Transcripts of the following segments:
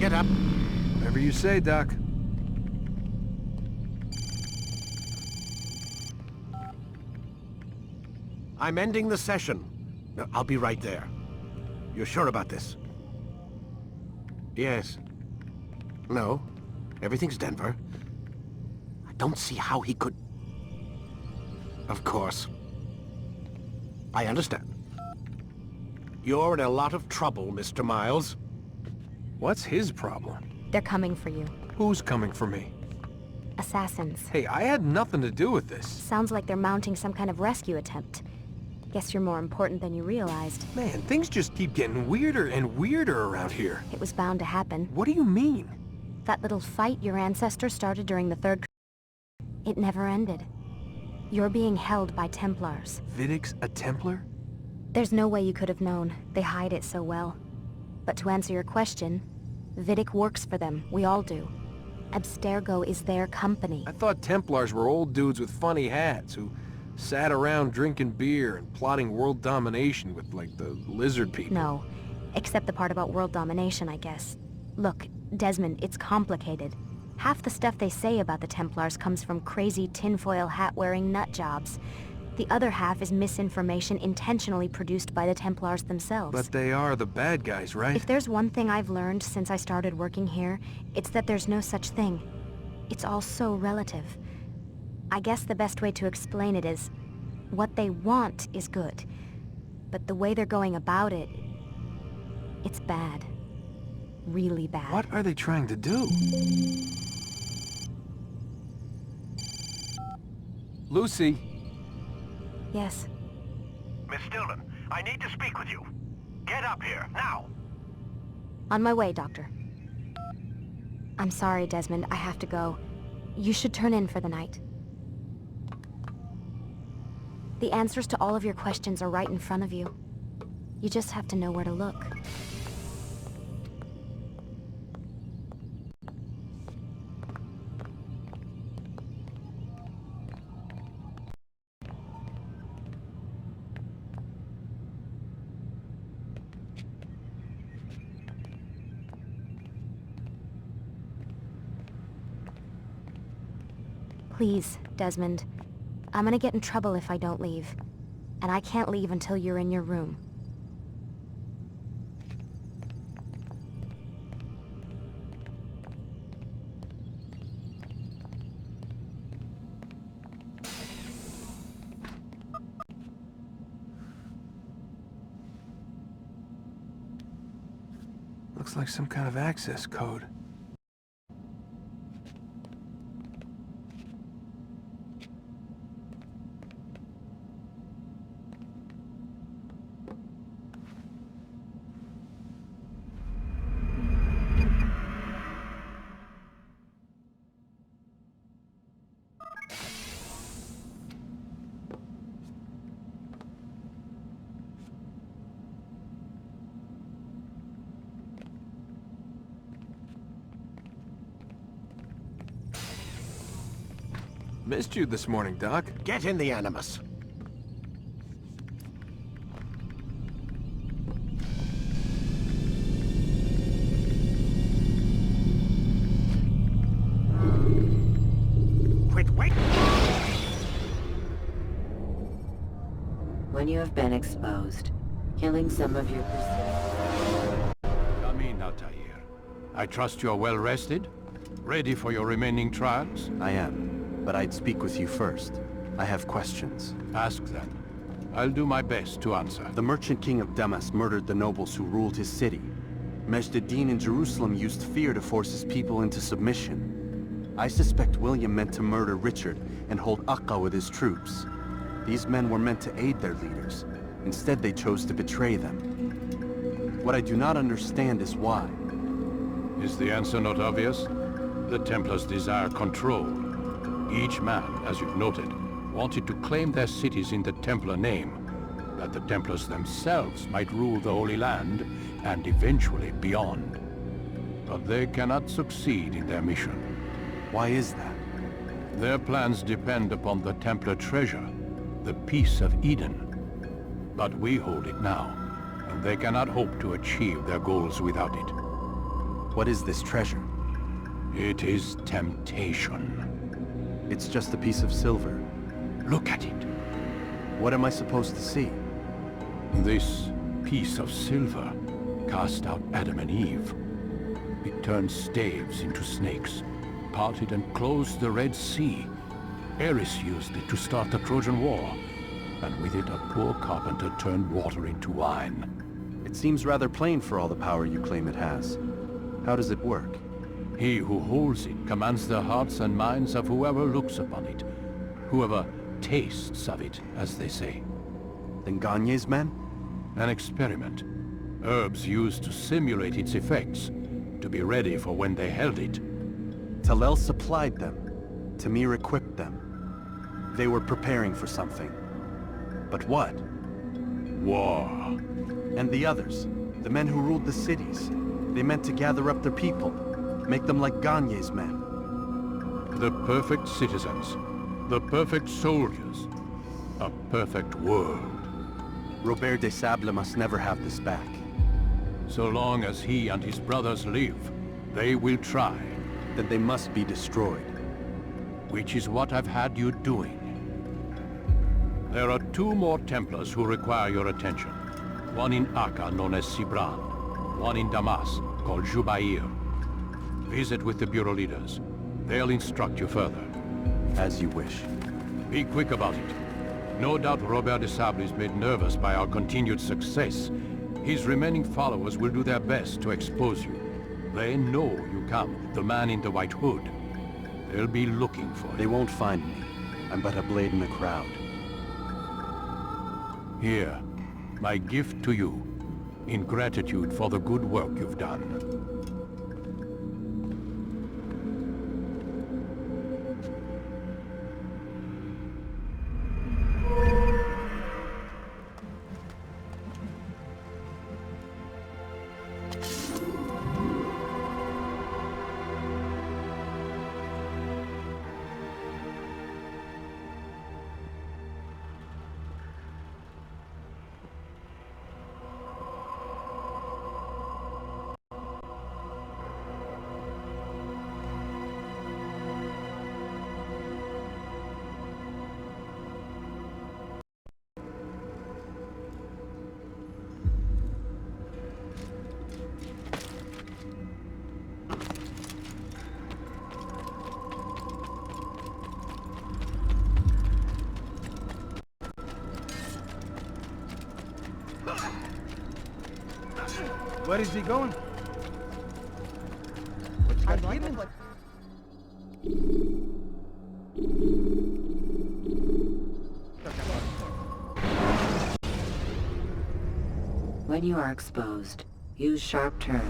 Get up. Whatever you say, Doc. I'm ending the session. I'll be right there. You're sure about this? Yes. No. Everything's Denver. I don't see how he could... Of course. I understand. You're in a lot of trouble, Mr. Miles. What's his problem? They're coming for you. Who's coming for me? Assassins. Hey, I had nothing to do with this. Sounds like they're mounting some kind of rescue attempt. Guess you're more important than you realized. Man, things just keep getting weirder and weirder around here. It was bound to happen. What do you mean? That little fight your ancestor started during the Third... It never ended. You're being held by Templars. Vidic's a Templar? There's no way you could have known. They hide it so well. But to answer your question, Vidic works for them. We all do. Abstergo is their company. I thought Templars were old dudes with funny hats who sat around drinking beer and plotting world domination with, like, the lizard people. No. Except the part about world domination, I guess. Look, Desmond, it's complicated. Half the stuff they say about the Templars comes from crazy tinfoil hat-wearing nutjobs. The other half is misinformation intentionally produced by the Templars themselves. But they are the bad guys, right? If there's one thing I've learned since I started working here, it's that there's no such thing. It's all so relative. I guess the best way to explain it is, what they want is good. But the way they're going about it, it's bad. Really bad. What are they trying to do? Lucy? Yes. Miss Stillman, I need to speak with you. Get up here, now! On my way, Doctor. I'm sorry, Desmond. I have to go. You should turn in for the night. The answers to all of your questions are right in front of you. You just have to know where to look. Please, Desmond. I'm gonna get in trouble if I don't leave. And I can't leave until you're in your room. Looks like some kind of access code. Missed you this morning, Doc. Get in the Animus. Wait! When you have been exposed, killing some of your Come in, Altair. I trust you're well rested? Ready for your remaining trials? I am, but I'd speak with you first. I have questions. Ask them. I'll do my best to answer. The Merchant King of Damas murdered the nobles who ruled his city. Majd ad-Din in Jerusalem used fear to force his people into submission. I suspect William meant to murder Richard and hold Akka with his troops. These men were meant to aid their leaders. Instead, they chose to betray them. What I do not understand is why. Is the answer not obvious? The Templars desire control. Each man, as you've noted, wanted to claim their cities in the Templar name, that the Templars themselves might rule the Holy Land and eventually beyond. But they cannot succeed in their mission. Why is that? Their plans depend upon the Templar treasure, the Peace of Eden. But we hold it now, and they cannot hope to achieve their goals without it. What is this treasure? It is temptation. It's just a piece of silver. Look at it. What am I supposed to see? This piece of silver cast out Adam and Eve. It turned staves into snakes, parted and closed the Red Sea. Ares used it to start the Trojan War, and with it a poor carpenter turned water into wine. It seems rather plain for all the power you claim it has. How does it work? He who holds it commands the hearts and minds of whoever looks upon it, whoever tastes of it, as they say. Then Gagne's men? An experiment. Herbs used to simulate its effects, to be ready for when they held it. Talel supplied them. Tamir equipped them. They were preparing for something. But what? War. And the others, the men who ruled the cities, they meant to gather up their people, make them like Gagne's men. The perfect citizens, the perfect soldiers, a perfect world. Robert de Sable must never have this back. So long as he and his brothers live, they will try. Then they must be destroyed. Which is what I've had you doing. There are 2 more Templars who require your attention. One in Acre, known as Sibran. One in Damas, called Jubair. Visit with the Bureau leaders. They'll instruct you further. As you wish. Be quick about it. No doubt Robert de Sable is made nervous by our continued success. His remaining followers will do their best to expose you. They know you come, the man in the white hood. They'll be looking for you. They won't find me. I'm but a blade in the crowd. Here, my gift to you, in gratitude for the good work you've done. Where is he going? When you are exposed, use sharp turns.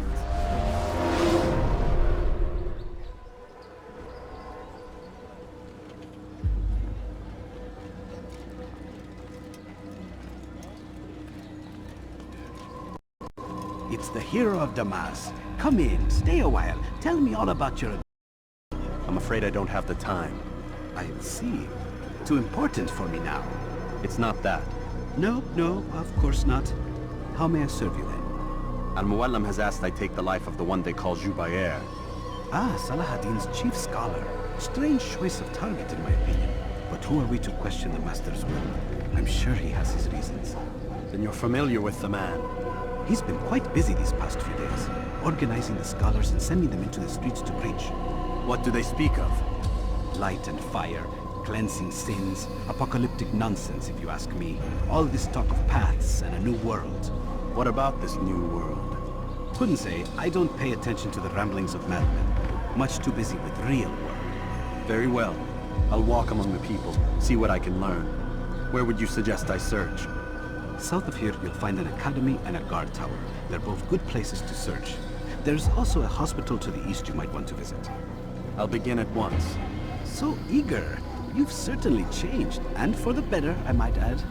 It's the hero of Damas. Come in, stay a while. Tell me all about your... I'm afraid I don't have the time. I see. Too important for me now. It's not that. No, of course not. How may I serve you then? Al-Muallim has asked I take the life of the one they call Jubair. Ah, Salahuddin's chief scholar. Strange choice of target in my opinion. But who are we to question the Master's will? I'm sure he has his reasons. Then you're familiar with the man. He's been quite busy these past few days, organizing the scholars and sending them into the streets to preach. What do they speak of? Light and fire, cleansing sins, apocalyptic nonsense if you ask me. All this talk of paths and a new world. What about this new world? Couldn't say. I don't pay attention to the ramblings of madmen. Much too busy with real work. Very well. I'll walk among the people, see what I can learn. Where would you suggest I search? South of here, you'll find an academy and a guard tower. They're both good places to search. There's also a hospital to the east you might want to visit. I'll begin at once. So eager. You've certainly changed, and for the better, I might add.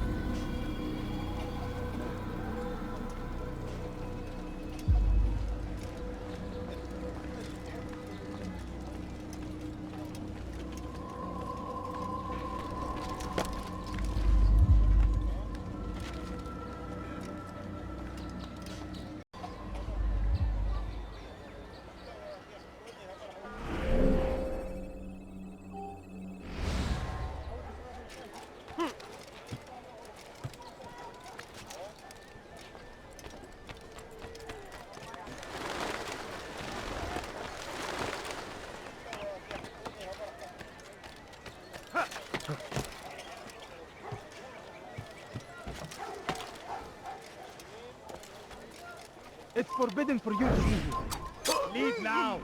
It's forbidden for you to be here. Leave now!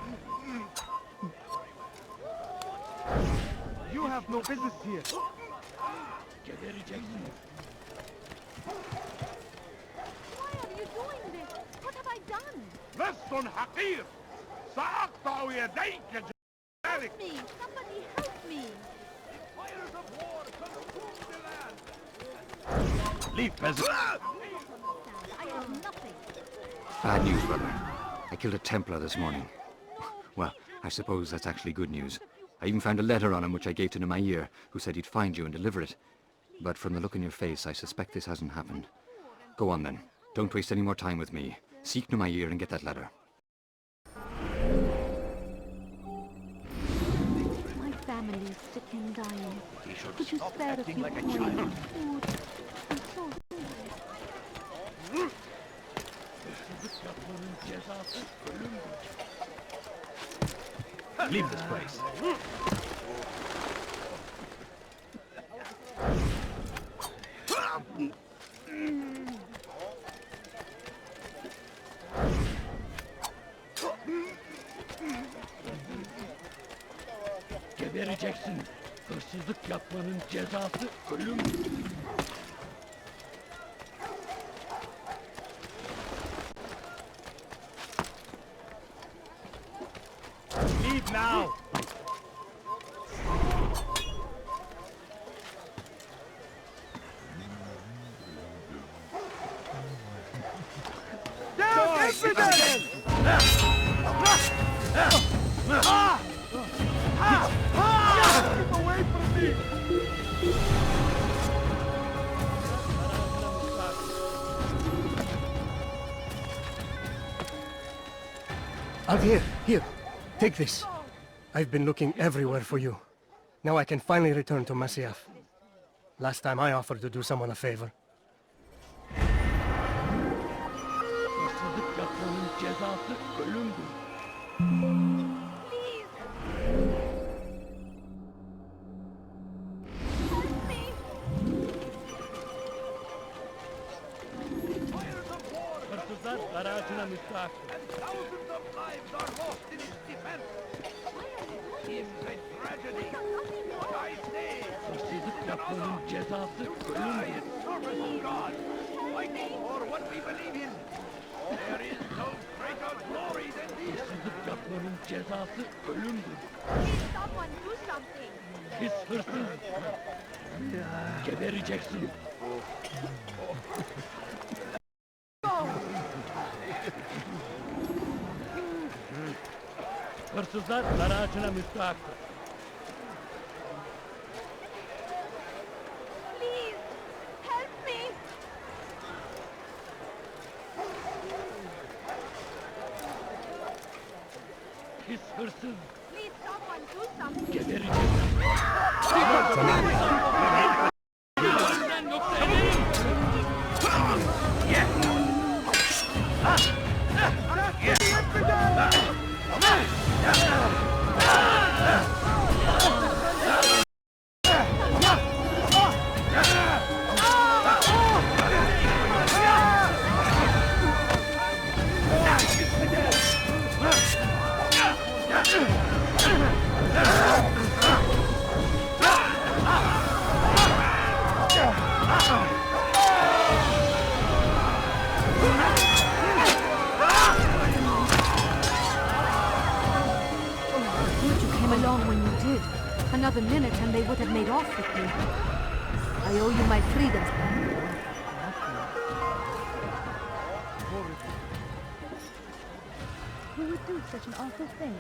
You have no business here. Why are you doing this? What have I done? لص حقير سأقطع يديك Help me! Somebody help me! Leave, peasant. I have nothing. Bad news, brother. I killed a Templar this morning. Well, I suppose that's actually good news. I even found a letter on him which I gave to Nemair, who said he'd find you and deliver it. But from the look in your face, I suspect this hasn't happened. Go on then. Don't waste any more time with me. Seek Nemair and get that letter. My family is sick and dying. Could you spare a few coins, food, and so Leave this place. Gebereceksin. Hırsızlık yapmanın cezası ölüm. Leave now! Down, infidels! Keep away from me! Aldir, here. Take this. I've been looking everywhere for you. Now I can finally return to Masyaf. Last time I offered to do someone a favor. Hırsızlık yapmanın cezası ölümdür. Hırsızlar garajına müstahak. Hırsızlık yapmanın cezası ölümdür. Hırsızlık yapmanın cezası ölümdür. someone do something! Pis hırsız. Gebereceksin. Hırsızlar garajına müstahaktır. Please! Help me! Pis hırsız. Please, someone do something! Gebereceksin. Yoksa ederim. Good you came along when you did. Another minute and they would have made off with me. I owe you my freedom. Who would do such an awful thing?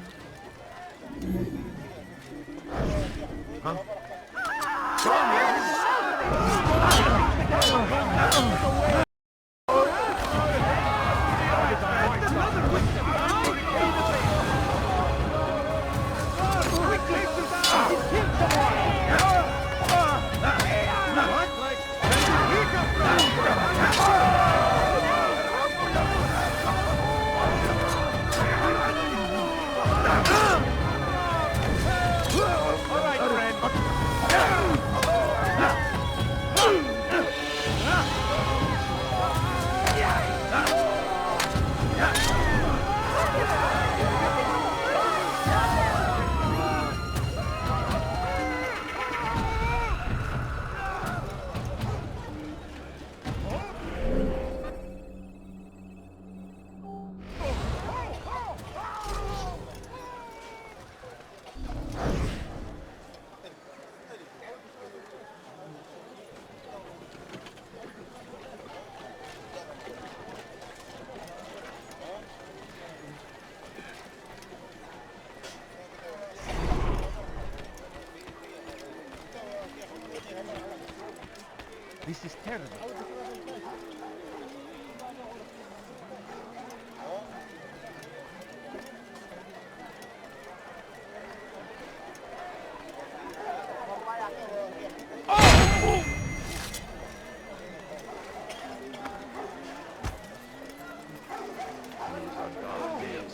This is terrible.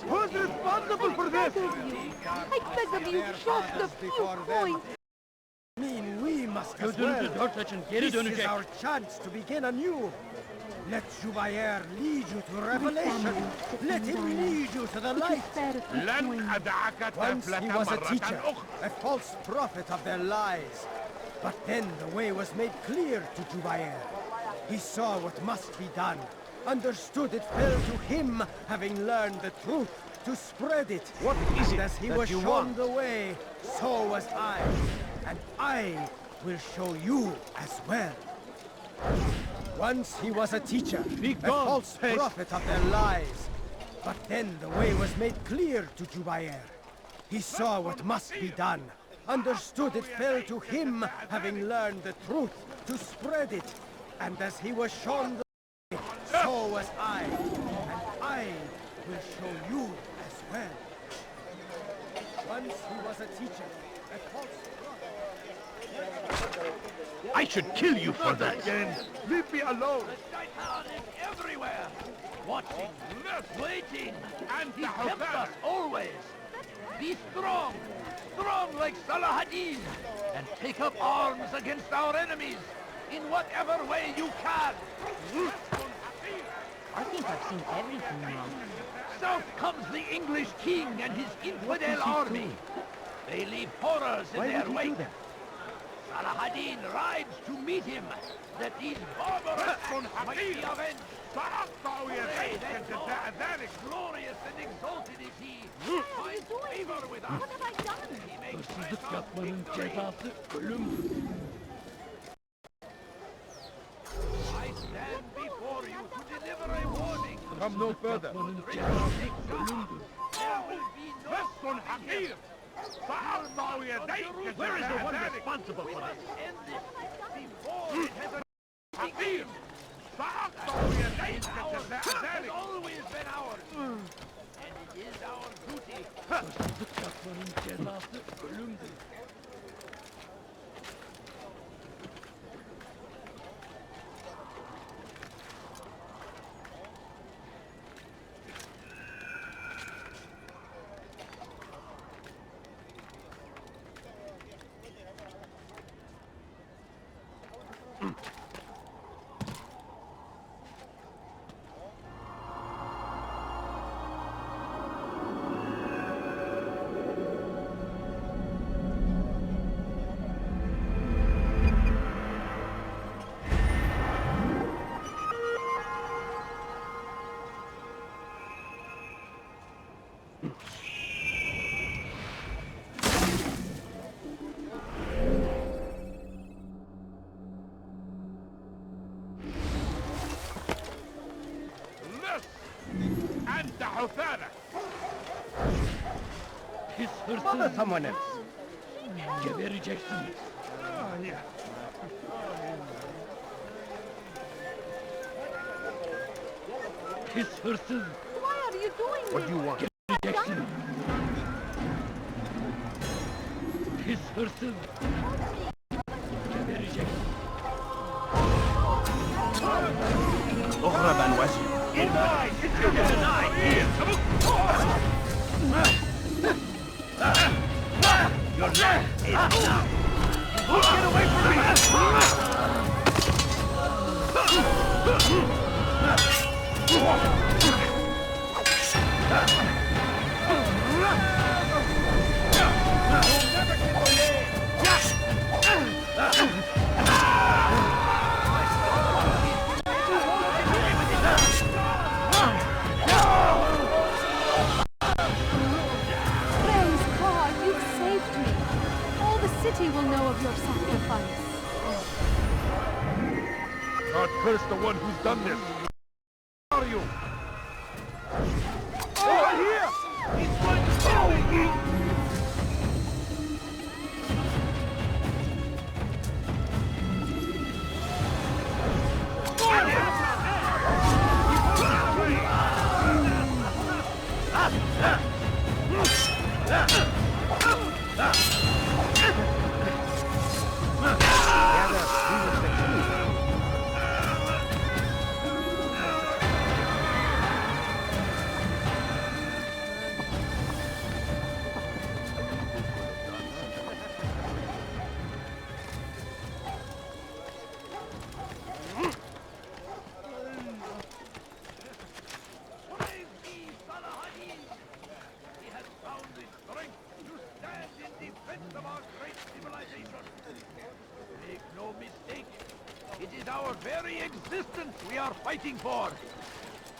Who's responsible for this? I beg of you, just a few points. We must as Götürün well. Dörtaş'ın geri This is dönecek. our chance to begin anew. Let Jubair lead you to revelation. Let him lead you to the light. Once he was a teacher, a false prophet of their lies. But then the way was made clear to Jubair. He saw what must be done, understood it fell to him, having learned the truth, to spread it. What is it And as he that was you shown want? the way, so was I. And I will show you as well. Once he was a teacher, a false prophet of their lies. But then the way was made clear to Jubair. He saw what must be done, understood it fell to him, having learned the truth, to spread it. And as he was shown the way, so was I. And I will show you as well. Once he was a teacher, a false prophet. I should kill you for that. Leave me alone. Everywhere. Watching, waiting, and he kept us always. Be strong, strong like Salahadin, and take up arms against our enemies in whatever way you can. I think I've seen everything now. South comes the English king and his infidel army. They leave horrors in their wake. Salahadin rides to meet him, that these barbarous acts might be avenged. Pray that God, glorious and exalted is he, finds favor with us. What have I done? He makes Hırsızlık yapmanın cezası ölümdür. I stand before you to deliver a warning. Come no further. Yapmanın cezası ölümdür. There will be no Hakir! Where is the one responsible for this? End this before it has Hakir! Has always been ours. And it is our duty. Hırsızlık yapmanın cezası ölümdür. أنت حثالة. Pis hırsız. Bana someone else. Gebereceksiniz. Pis hırsız. Why are you doing What do you want? Gebereceksiniz. Pis hırsız. Gebereceksiniz. أخرى بأنواجه. Your land is now. Get away from Praise God, you've saved me. All the city will know of your sacrifice. God curse the one who's done this. Where are you? Over here! He's going to kill me! very existence we are fighting for.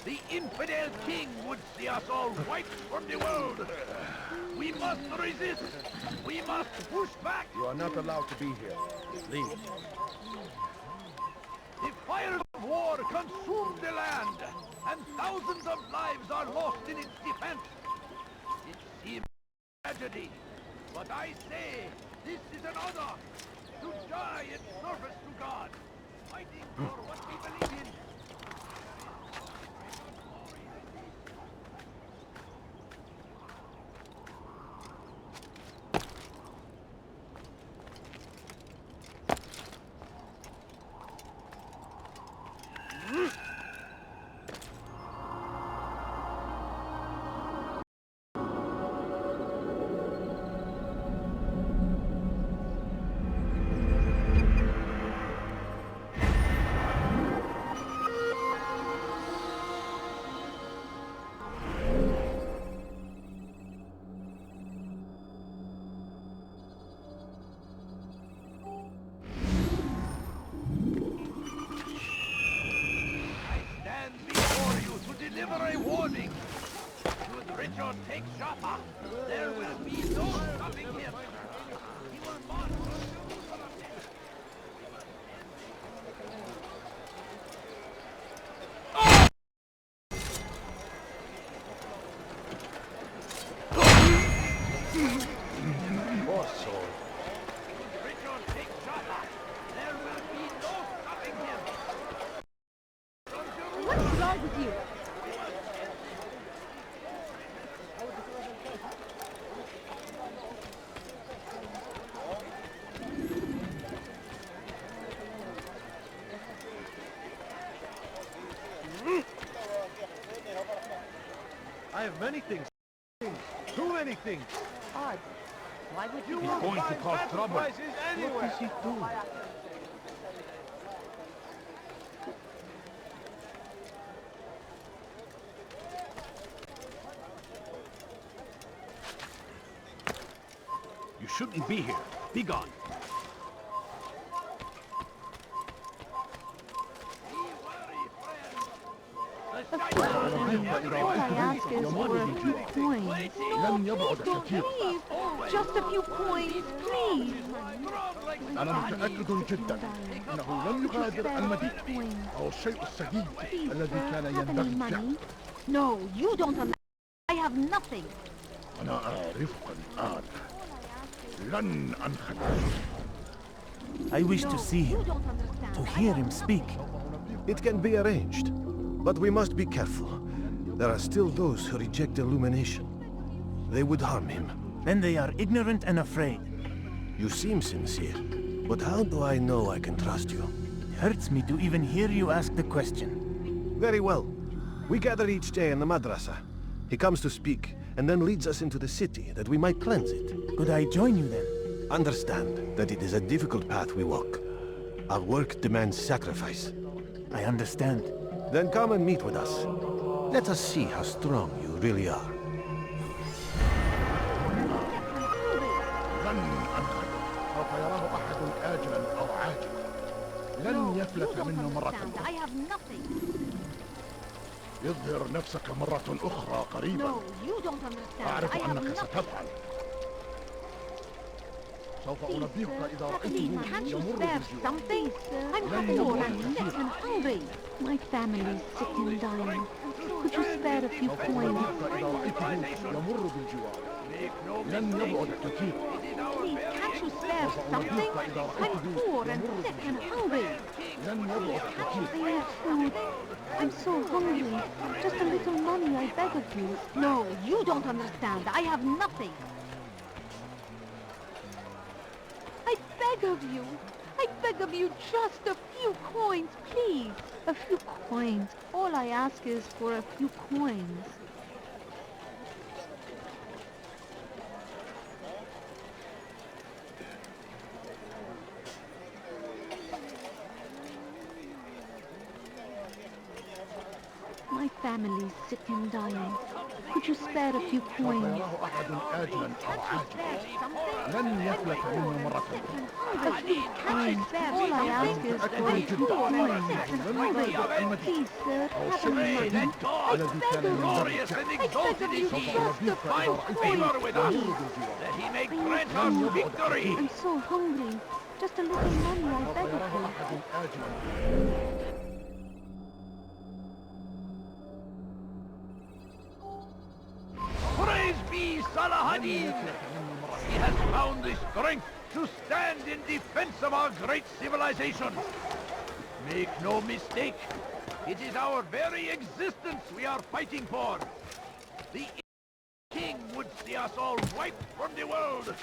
The infidel king would see us all wiped from the world. We must resist. We must push back. You are not allowed to be here. Leave. The fires of war consume the land, and thousands of lives are lost in its defense. It seems a tragedy, but I say this is an honor to die in service to God, fighting for what we believe in. Deliver a warning. Should Richard take Jaffa, there will be no stopping him. He will march to Jerusalem. Poor soul. Should Richard take Jaffa, there will be no stopping him. What's wrong with you? I have many things. Too many things. Odd. Why would You you won't want find battle prices anywhere. What does he do? You shouldn't be here. Be gone. All I ask is for a few coins. No, please don't leave. Just a few coins, please. أنا متأكد جدا أنه لم يغادر المدينة أو الشيء السهيل الذي كان ينبغي فعله. No, you don't understand. I have nothing. أنا أعرفك الآن. لن أنخدع. I wish to see him, to hear him speak. It can be arranged, but we must be careful. There are still those who reject illumination. They would harm him. Then they are ignorant and afraid. You seem sincere, but how do I know I can trust you? It hurts me to even hear you ask the question. Very well. We gather each day in the madrasa. He comes to speak, and then leads us into the city, that we might cleanse it. Could I join you then? Understand that it is a difficult path we walk. Our work demands sacrifice. I understand. Then come and meet with us. Let us see how strong you really are. لن أنخدع. سوف يراه أحد آجلا أو عاجلا. لن يفلت منه مرة I أخرى. have nothing. اظهر نفسك مرة أخرى قريبا. No, you don't understand. أعرف I have أنك nothing. ستفعل. سوف أنبهك إذا Please, رأيته can't you يمر spare بالجوار. something? I'm لن poor يبقى and sick كثيرا. and hungry. My family's sick and dying. Could you spare a few سوف coins? أنبهك إذا رأيته يمر بالجوار. لن يبعد كثيرا. Please, can't you spare something? I'm poor and sick and hungry. لن يبعد كثيرا. I need food. I'm so hungry. Just a little money, I beg of you. No, you don't understand. I have nothing. I beg of you. I beg of you, just a few coins, please. A few coins. All I ask is for a few coins. My family's sick and dying. could you spare a few coins? يراه أحد آجلا أو عاجلا لن يفلت منه مرة A few coins. All I ask is for a few coins. Please, sir, have a Pray moment. that God, glorious and exalted is He, finds favor with us, that He may grant us victory. I'm so hungry. Just a little money, I beg of you. أحد آجلا Praise be Salah-ad-Din! He has found the strength to stand in defense of our great civilization. Make no mistake, it is our very existence we are fighting for. The king would see us all wiped from the world.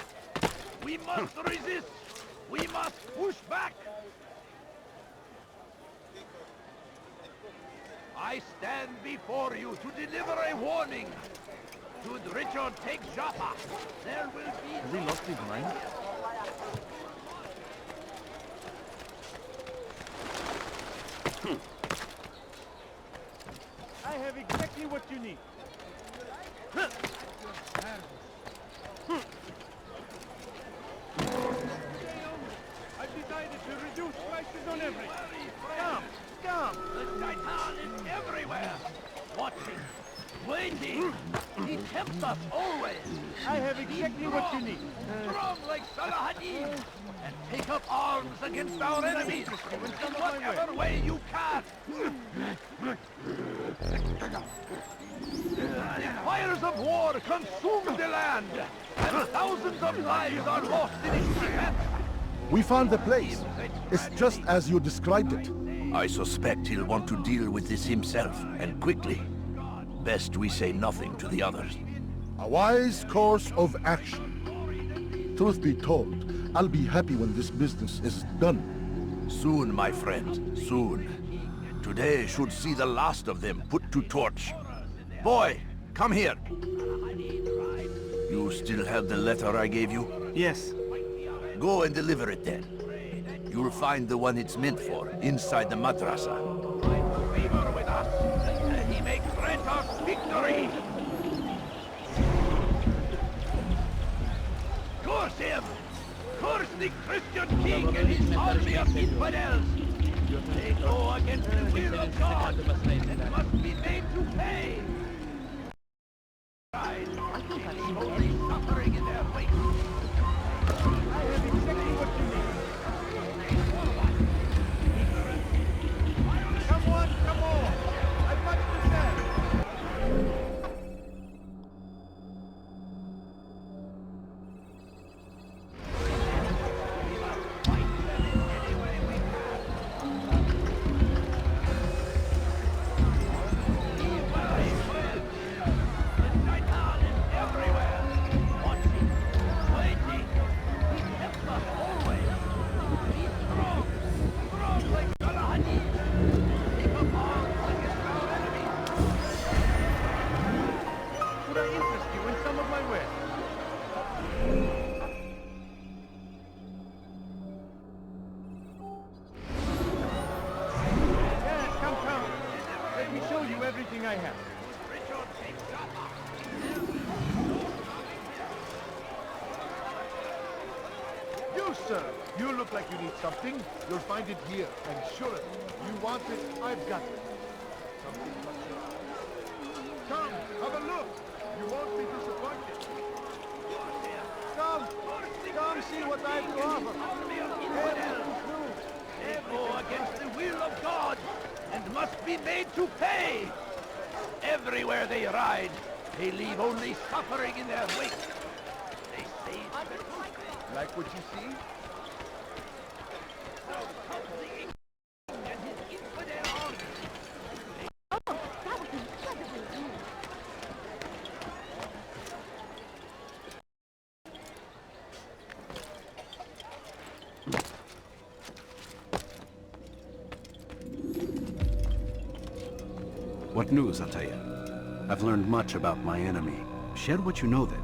We must resist. We must push back. I stand before you to deliver a warning. Should Richard take Joppa, there will be... Has he lost his mind? I have exactly what you need. I've decided to reduce prices on everything. Come! The Titan is everywhere! Watching, waiting. He tempts us always. I have exactly what you need. Strong like Salah-ad-Din, and take up arms against our enemies in whatever way you can. The fires of war consume the land, and thousands of lives are lost in its defense. We found the place. It's just as you described it. I suspect he'll want to deal with this himself, and quickly. Best we say nothing to the others. A wise course of action. Truth be told, I'll be happy when this business is done. Soon, my friend, soon. Today should see the last of them put to torch. Boy, come here. You still have the letter I gave you? Yes. Go and deliver it then. You'll find the one it's meant for inside the madrasa. Favor with us, that he may grant us victory. Curse him! Curse the Christian king and his army of infidels! They go against the will of God and must be made to pay! Only suffering in their wake. I have exactly what you need. Come on! I've much to say. Everything I have. You, sir! You look like you need something. You'll find it here. I'm sure of it. You want it, I've got it. Something much better. Come, have a look. You won't be disappointed. Come see what I have to offer. They go against the will of God and must be made to pay. Everywhere they ride, they leave only suffering in their wake. They say like what you see? and his infidel army. Oh, that was incredibly rude. What news, Altair? I've learned much about my enemy. Share what you know then.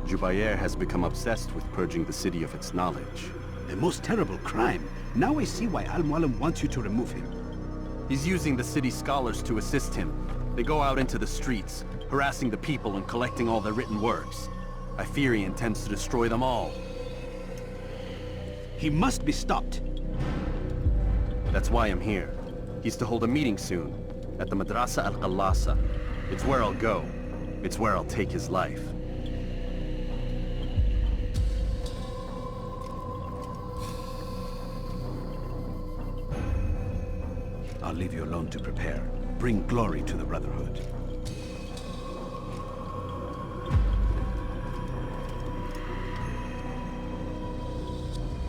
Jubair has become obsessed with purging the city of its knowledge. A most terrible crime. Now I see why Al-Mualim wants you to remove him. He's using the city scholars to assist him. They go out into the streets, harassing the people and collecting all their written works. I fear he intends to destroy them all. He must be stopped. That's why I'm here. He's to hold a meeting soon, at the Madrasa Al-Qalasa. It's where I'll go. It's where I'll take his life. I'll leave you alone to prepare. Bring glory to the Brotherhood.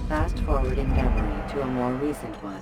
Fast forward in memory to a more recent one.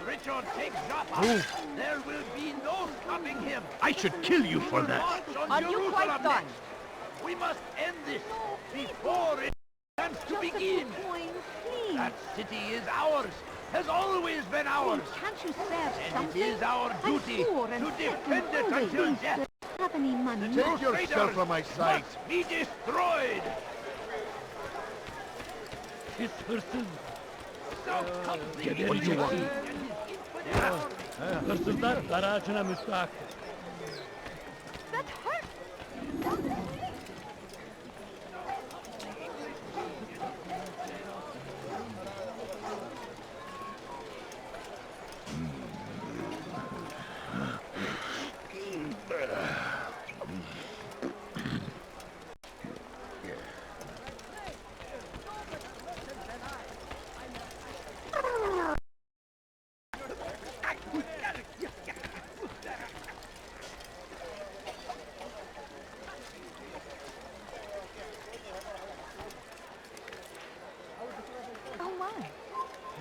Richard take Jaffa, there will be no stopping him. I should kill you for that. Are you quite done? We must end this before it comes to begin. That city is ours, has always been ours. Can't you spare and something? it is our duty to defend it until death. Have any money? Take yourself from my sight. Must be destroyed. This person. South comes the Get what you want. Hırsızlar garajına müstahak. That hurt.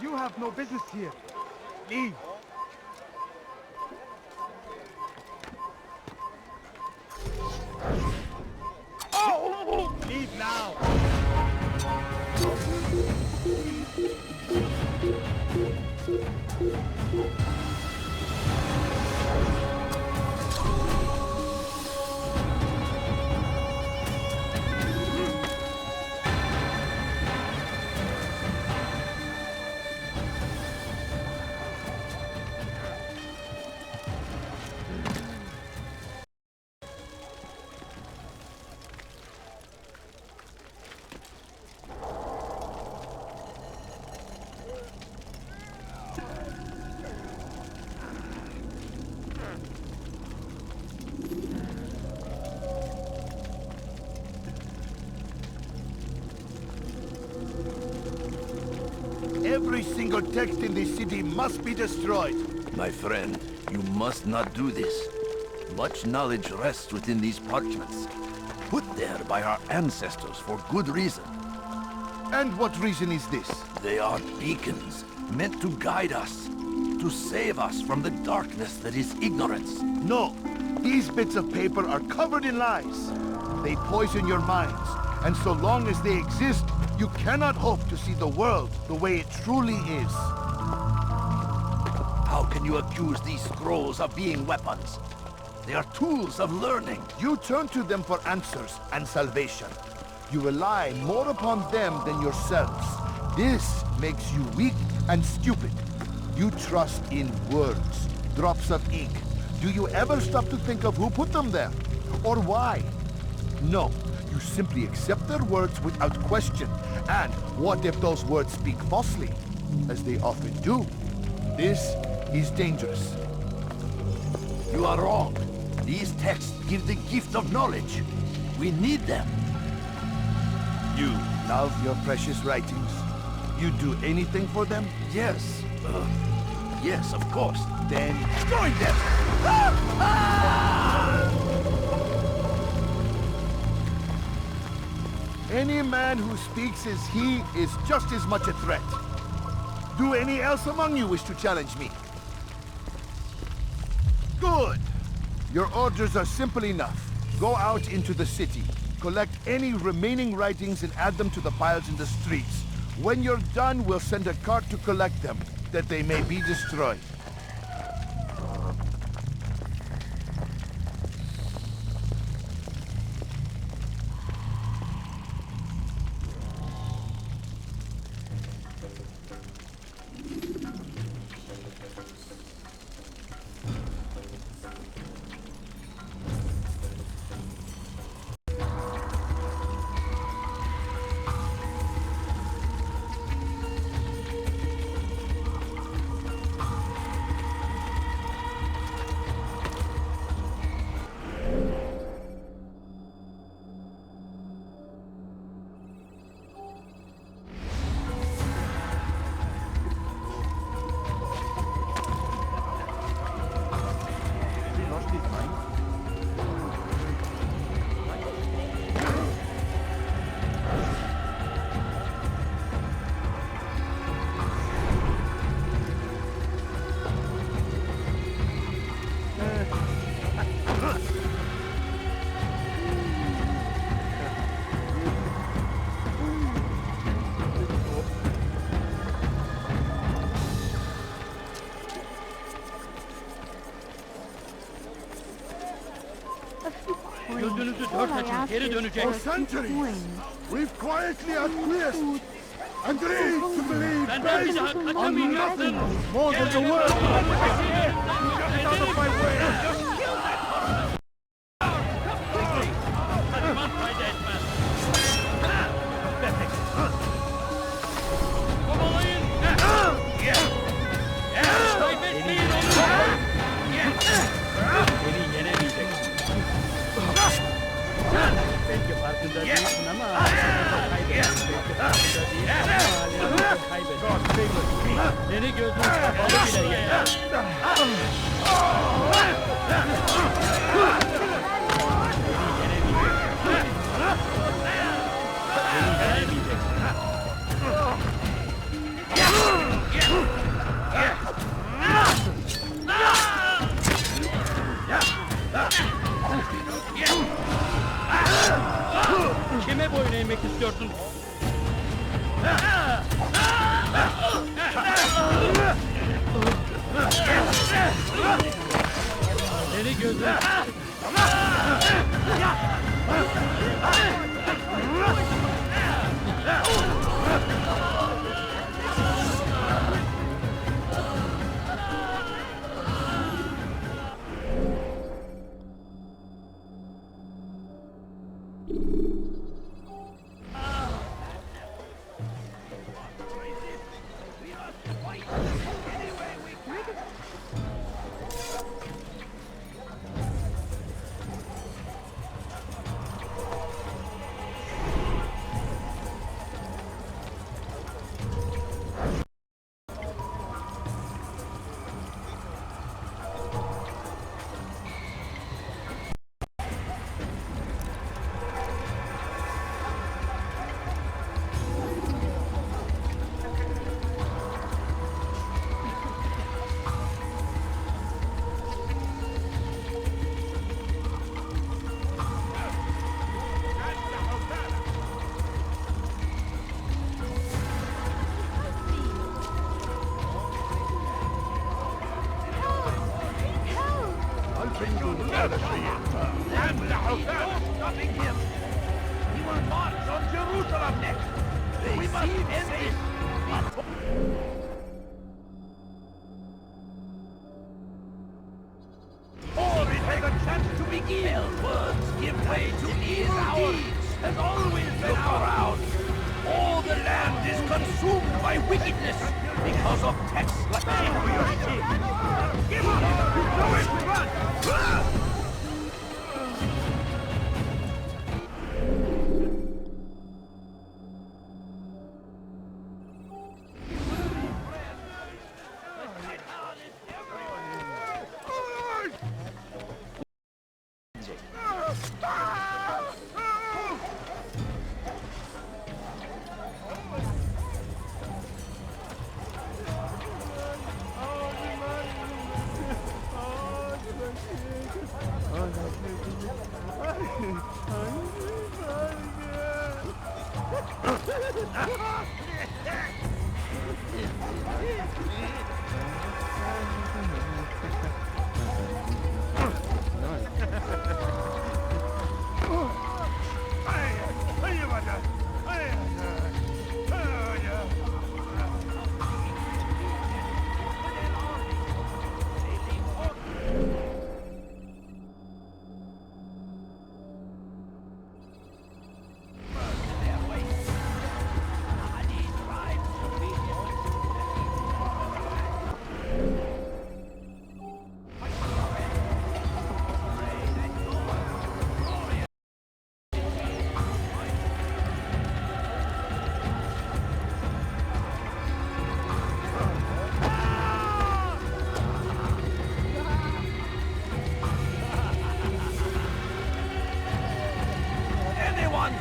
You have no business here. Leave. Oh! Leave now. Every single text in this city must be destroyed. My friend, you must not do this. Much knowledge rests within these parchments, put there by our ancestors for good reason. And what reason is this? They are beacons, meant to guide us, to save us from the darkness that is ignorance. No, these bits of paper are covered in lies. They poison your minds, and so long as they exist, you cannot hope to see the world the way it truly is. How can you accuse these scrolls of being weapons? They are tools of learning. You turn to them for answers and salvation. You rely more upon them than yourselves. This makes you weak and stupid. You trust in words, drops of ink. Do you ever stop to think of who put them there? Or why? No, you simply accept their words without question. And what if those words speak falsely? As they often do. This is dangerous. You are wrong. These texts give the gift of knowledge. We need them. You love your precious writings? You do anything for them? Yes. Yes, of course. Then join them! Any man who speaks as he is just as much a threat. Do any else among you wish to challenge me? Good! Your orders are simple enough. Go out into the city, collect any remaining writings and add them to the piles in the streets. When you're done, we'll send a cart to collect them, that they may be destroyed. Gözünüzü dört açın, geri döneceksiniz. For centuries, we've quietly acquiesced, agreed to believe based on nothing more than the word. Get out of my way! Kaçman fayda etmez. Kovalayın. Kaybetmeyin onu. Beni yenemeyeceksin. Belki farkında değilsin ama kaybettin. Belki farkında değilsin ama kaybettin. Seni gözün kapalı bile yener. Kime boyun eğmek istiyorsun? Seni gözüm. must end this! Or we take a chance to begin! Hell's words give way to evil deeds! Has always been around! All the land is consumed by wickedness because of texts like Give up! You know it! Run!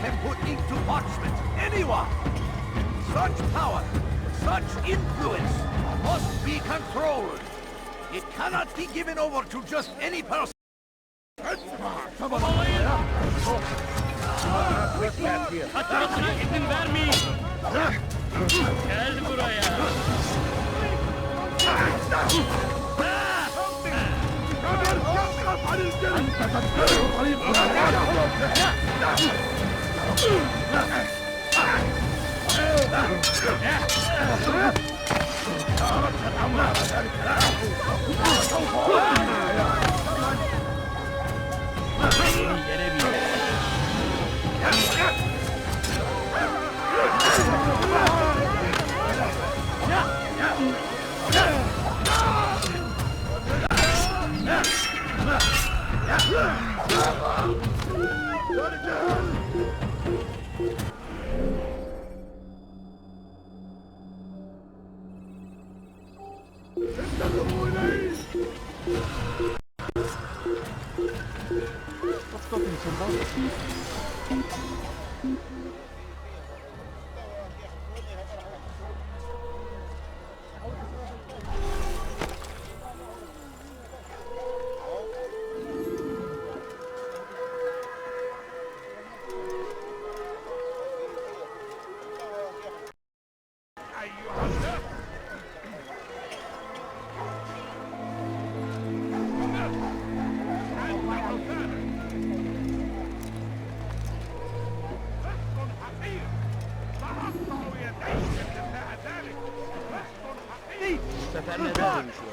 Can put ink to parchment. Anyone! Such power, such influence must be controlled. It cannot be given over to just any person. Kaçmasına izin vermeyin. Gel buraya.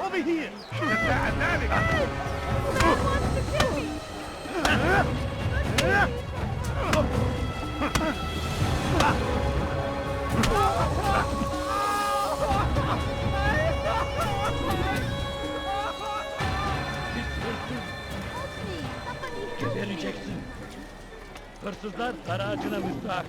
Over here! Gebereceksin. Hırsızlar dar ağacına müstahak.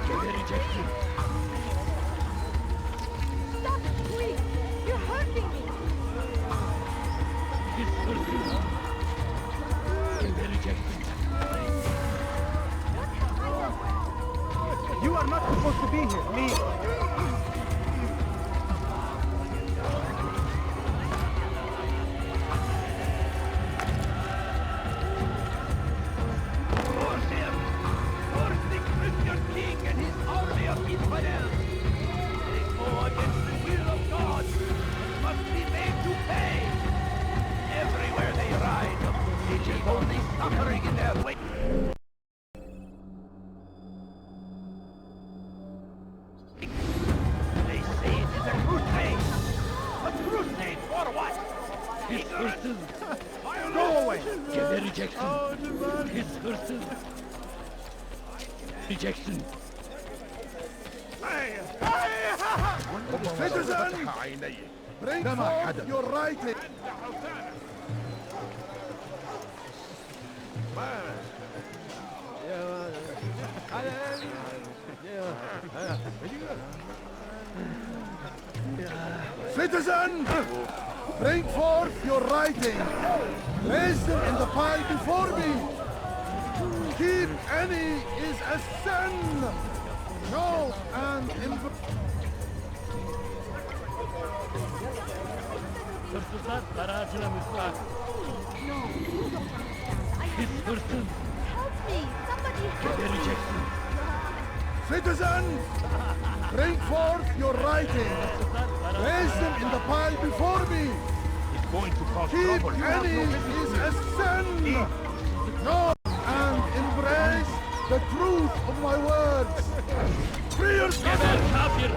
Gebereceksin. Stop, please! You're hurting me! Pis hırsız. Gebereceksin. You are not supposed to be here. Leave. Force him! Force the Christian king and his army of infidels! They go against the will of God and must be made to pay! Everywhere they ride, they leave only suffering in their wake. They say it is a crusade! A crusade for what? His horses! Go away! Get the rejection! His horses! Rejection! Citizen! Bring forth your writing! Citizen! Bring forth your writing! Place them in the pile before me! Keep any is a sin! No, and Hırsızlar garajına mutfak. His horses! Help me! Somebody help me! Vereceksin! Citizen! Bring forth your writing! Place them in the pile before me! It's going to cause Keep trouble. any is a sin! No, and embrace the truth of my words! Free yourself! Geber kafir!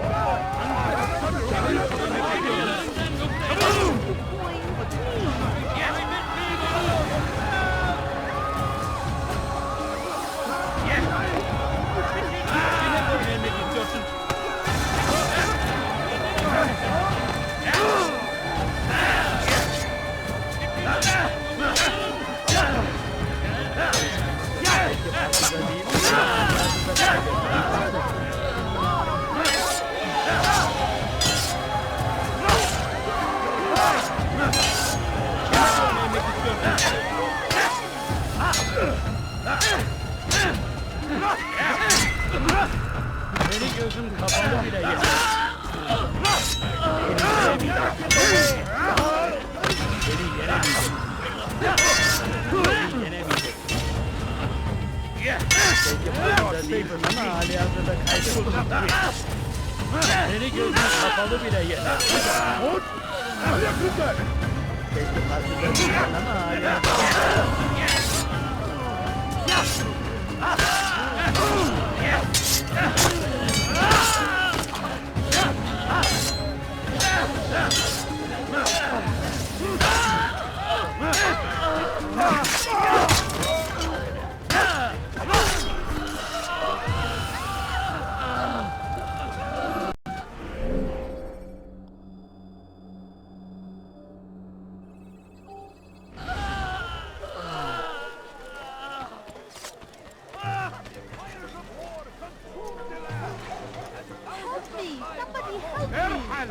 Beni gözüm kapalı bile yeter. Beni yenemeyecek. Beni yenemeyecek. Peki burada değilim ama hali hazırda kaybolmuş. Beni gözüm kapalı bile yeter. Peki karşıda değilim ama hali hazırda.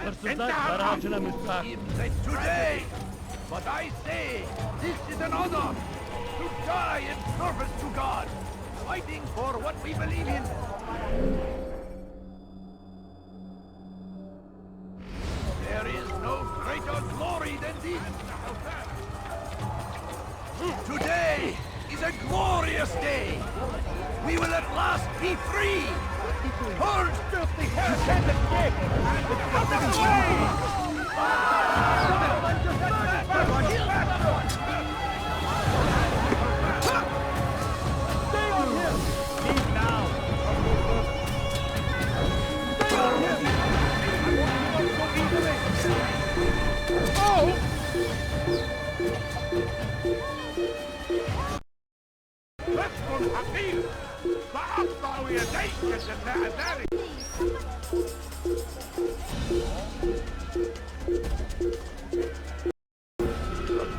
Hırsızlar garajına mutfak. Today! But I say, this is an honor! To die in service to God! Fighting for what we believe in! There is no greater glory than this! Today is a glorious day! We will at last be free! Purge filthy hair-scented dick! Out of the way!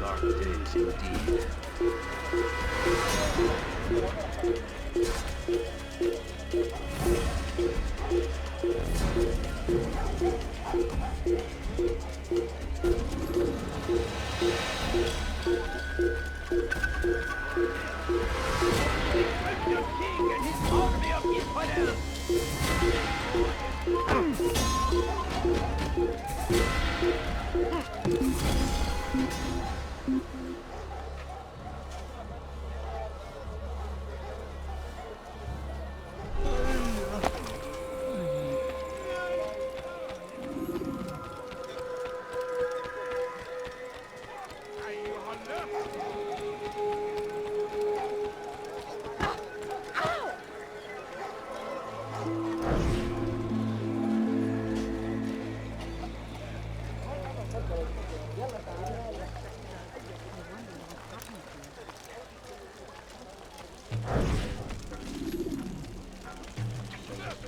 Dark days indeed. Your king and his army of infidels!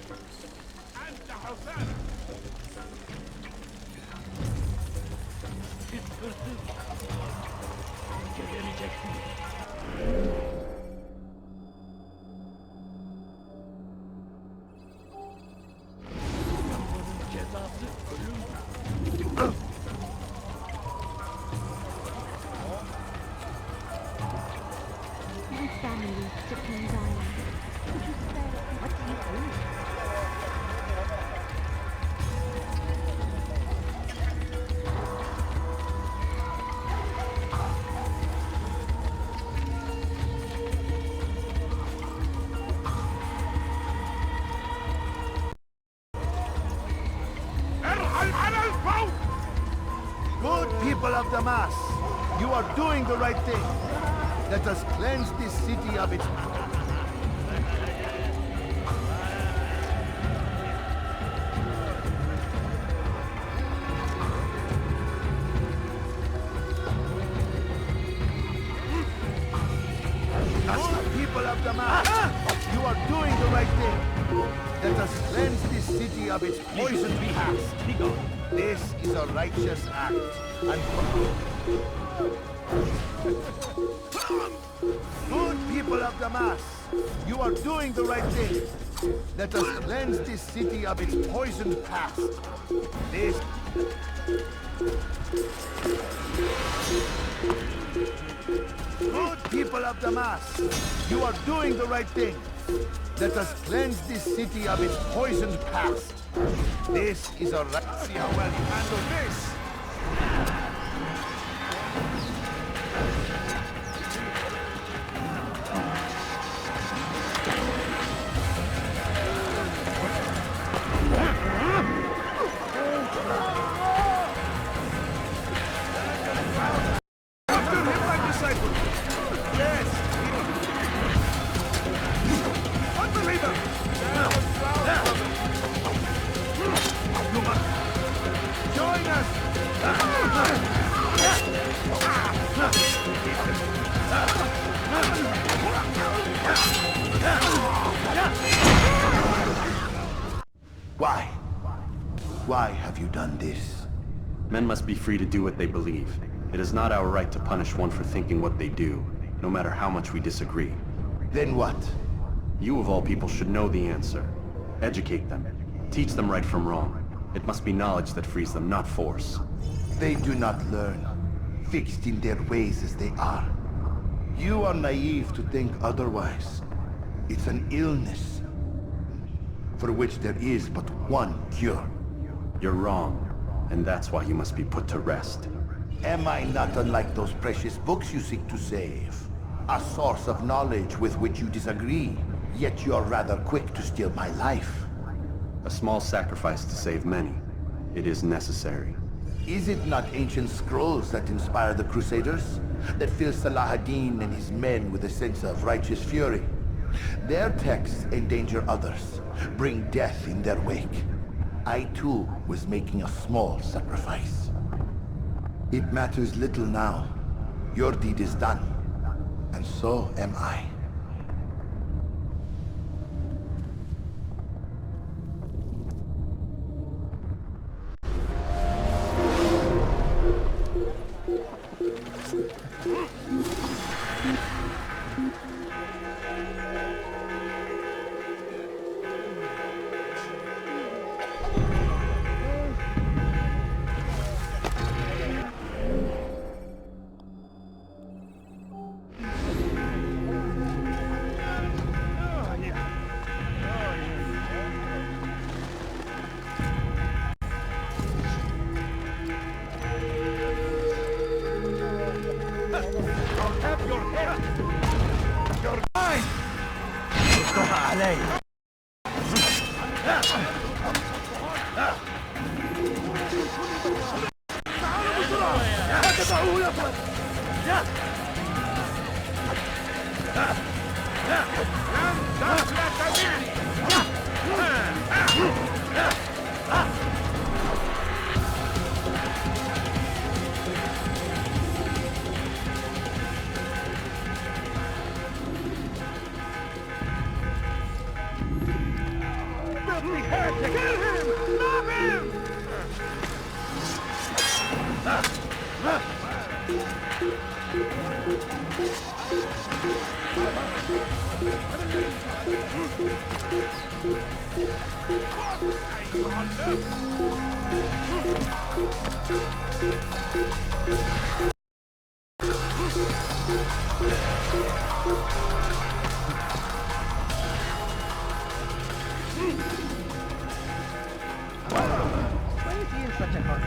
My family depends on you. Would you say, what do you do? Good people of Damas, you are doing the right thing. Let us cleanse this city of its... Good people of Damas, you are doing the right thing. Let us cleanse this city of its poisoned past. This is a righteous act, and good people of Damas, you are doing the right thing. Let us cleanse this city of its poisoned past. This... Good people of Damas, you are doing the right thing. Let us cleanse this city of its poisoned past. This is a right... See how well you handle this! Why? Why have you done this? Men must be free to do what they believe. It is not our right to punish one for thinking what they do, no matter how much we disagree. Then what? You of all people should know the answer. Educate them. Teach them right from wrong. It must be knowledge that frees them, not force. They do not learn, fixed in their ways as they are. You are naive to think otherwise. It's an illness, for which there is but one cure. You're wrong, and that's why you must be put to rest. Am I not unlike those precious books you seek to save? A source of knowledge with which you disagree, yet you are rather quick to steal my life. A small sacrifice to save many. It is necessary. Is it not ancient scrolls that inspire the Crusaders? That fill Salah ad-Din and his men with a sense of righteous fury? Their texts endanger others, bring death in their wake. I too was making a small sacrifice. It matters little now. Your deed is done, and so am I. The heretic! Kill him! Stop him! Why is he in such a hurry?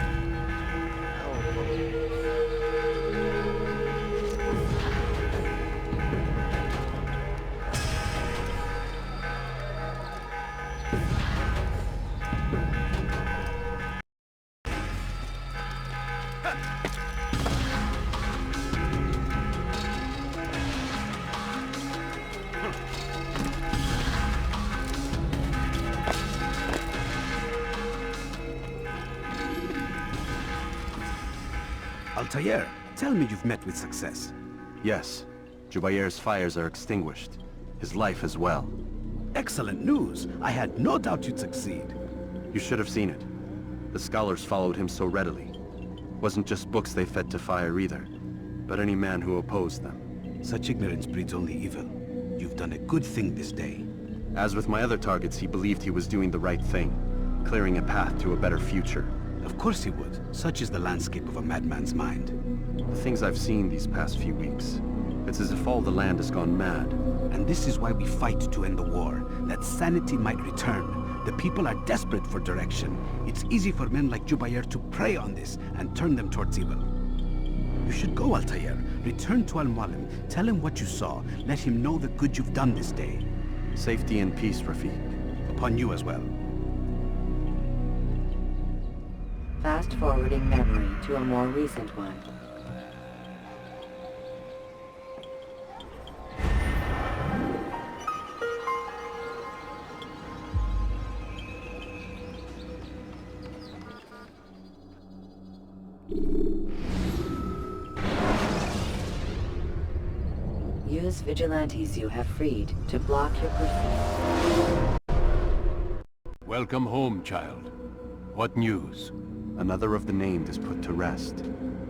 Altair, tell me you've met with success. Yes. Jubair's fires are extinguished. His life as well. Excellent news. I had no doubt you'd succeed. You should have seen it. The scholars followed him so readily. Wasn't just books they fed to fire either, but any man who opposed them. Such ignorance breeds only evil. You've done a good thing this day. As with my other targets, he believed he was doing the right thing, clearing a path to a better future. Of course he would. Such is the landscape of a madman's mind. The things I've seen these past few weeks, it's as if all the land has gone mad. And this is why we fight to end the war, that sanity might return. The people are desperate for direction. It's easy for men like Jubair to prey on this and turn them towards evil. You should go, Altair. Return to Al-Mualim. Tell him what you saw. Let him know the good you've done this day. Safety and peace, Rafiq. Upon you as well. Fast-forwarding memory to a more recent one. Use vigilantes you have freed to block your pursuit. Welcome home, child. What news? Another of the named is put to rest.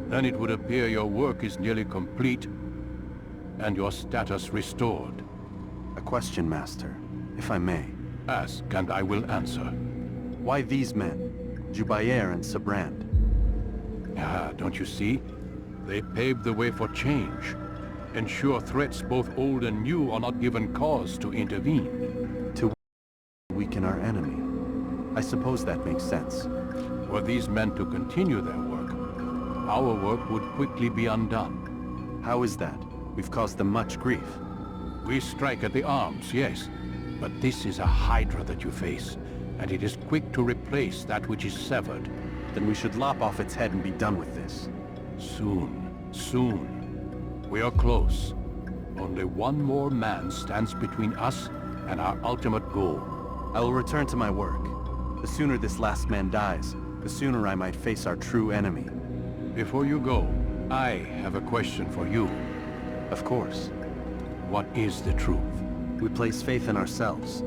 Then it would appear your work is nearly complete, and your status restored. A question, Master, if I may. Ask, and I will answer. Why these men? Jubair and Sabrand? Ah, don't you see? They paved the way for change. Ensure threats both old and new are not given cause to intervene. To weaken our enemy. I suppose that makes sense. Were these men to continue their work, our work would quickly be undone. How is that? We've caused them much grief. We strike at the arms, yes. But this is a hydra that you face, and it is quick to replace that which is severed. Then we should lop off its head and be done with this. Soon, soon. We are close. Only one more man stands between us and our ultimate goal. I will return to my work. The sooner this last man dies, the sooner I might face our true enemy. Before you go, I have a question for you. Of course. What is the truth? We place faith in ourselves.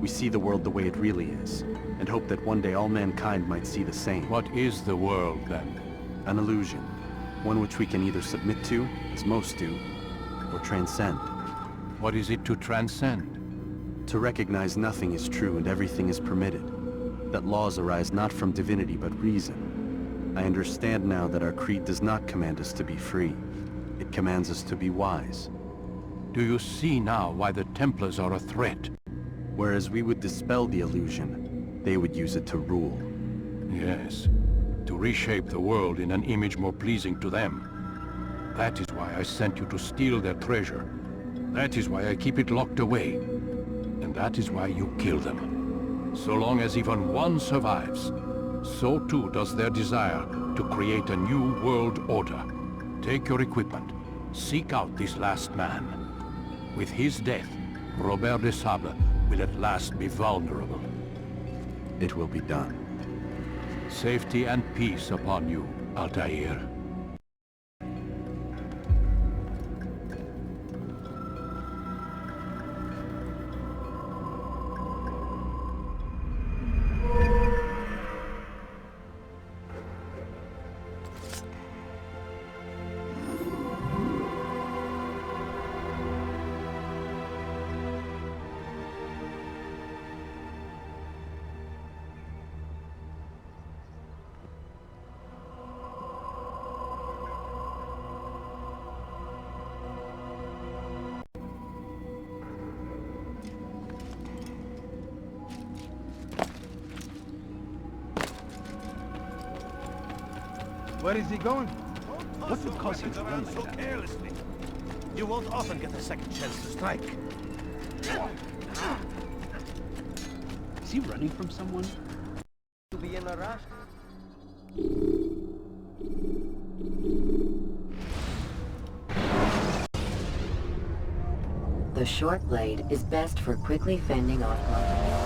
We see the world the way it really is, and hope that one day all mankind might see the same. What is the world, then? An illusion. One which we can either submit to, as most do, or transcend. What is it to transcend? To recognize nothing is true and everything is permitted. That laws arise not from divinity but reason. I understand now that our creed does not command us to be free. It commands us to be wise. Do you see now why the Templars are a threat? Whereas we would dispel the illusion, they would use it to rule. Yes, to reshape the world in an image more pleasing to them. That is why I sent you to steal their treasure. That is why I keep it locked away. And that is why you kill them. So long as even one survives, so too does their desire to create a new world order. Take your equipment. Seek out this last man. With his death, Robert de Sable will at last be vulnerable. It will be done. Safety and peace upon you, Altair. Where is he going? What would cause him to run like so that? carelessly. You won't often get a second chance to strike. Is he running from someone? To be in a rush? The short blade is best for quickly fending off monkeys.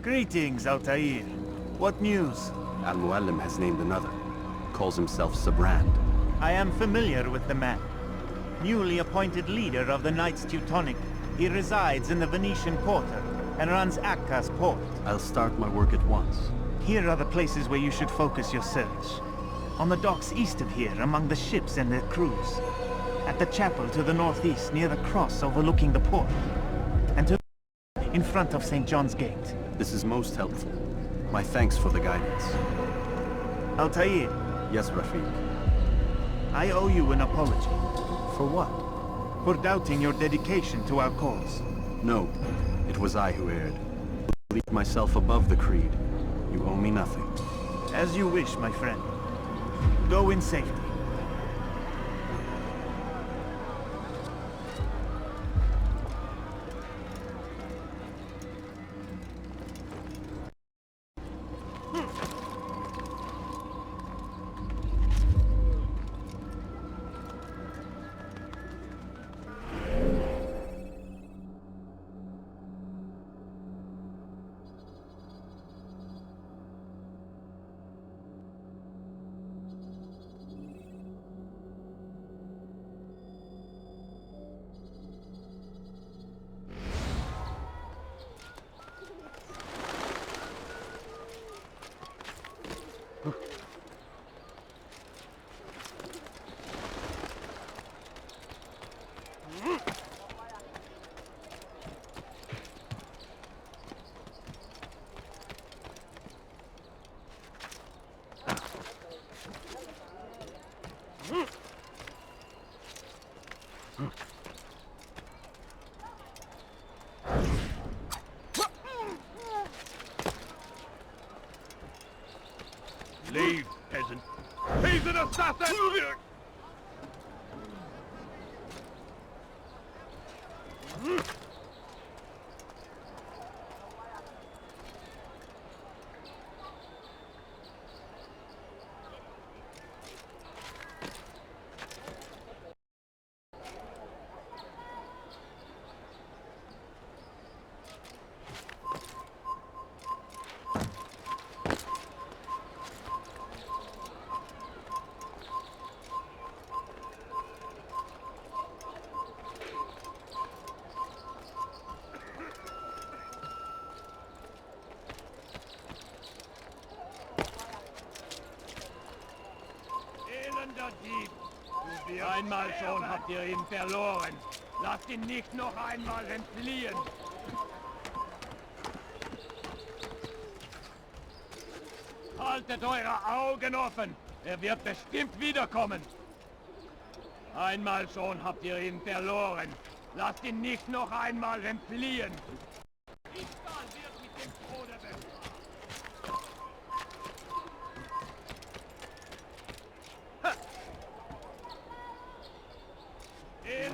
Greetings, Altair. What news? Al-Mualim has named another. Calls himself Sabrand. I am familiar with the man. Newly appointed leader of the Knights Teutonic, he resides in the Venetian Quarter and runs Akka's port. I'll start my work at once. Here are the places where you should focus your search. On the docks east of here, among the ships and their crews. At the chapel to the northeast, near the cross overlooking the port. And to in front of St. John's Gate. This is most helpful. My thanks for the guidance. Altair. Yes, Rafiq. I owe you an apology. For what? For doubting your dedication to our cause. No, it was I who erred. I believed myself above the creed. You owe me nothing. As you wish, my friend. Go in safety. Leave, peasant. He's an assassin! Einmal schon habt ihr ihn verloren. Lasst ihn nicht noch einmal entfliehen. Haltet eure Augen offen. Er wird bestimmt wiederkommen. Einmal schon habt ihr ihn verloren. Lasst ihn nicht noch einmal entfliehen. Diesmal wird mit dem Tode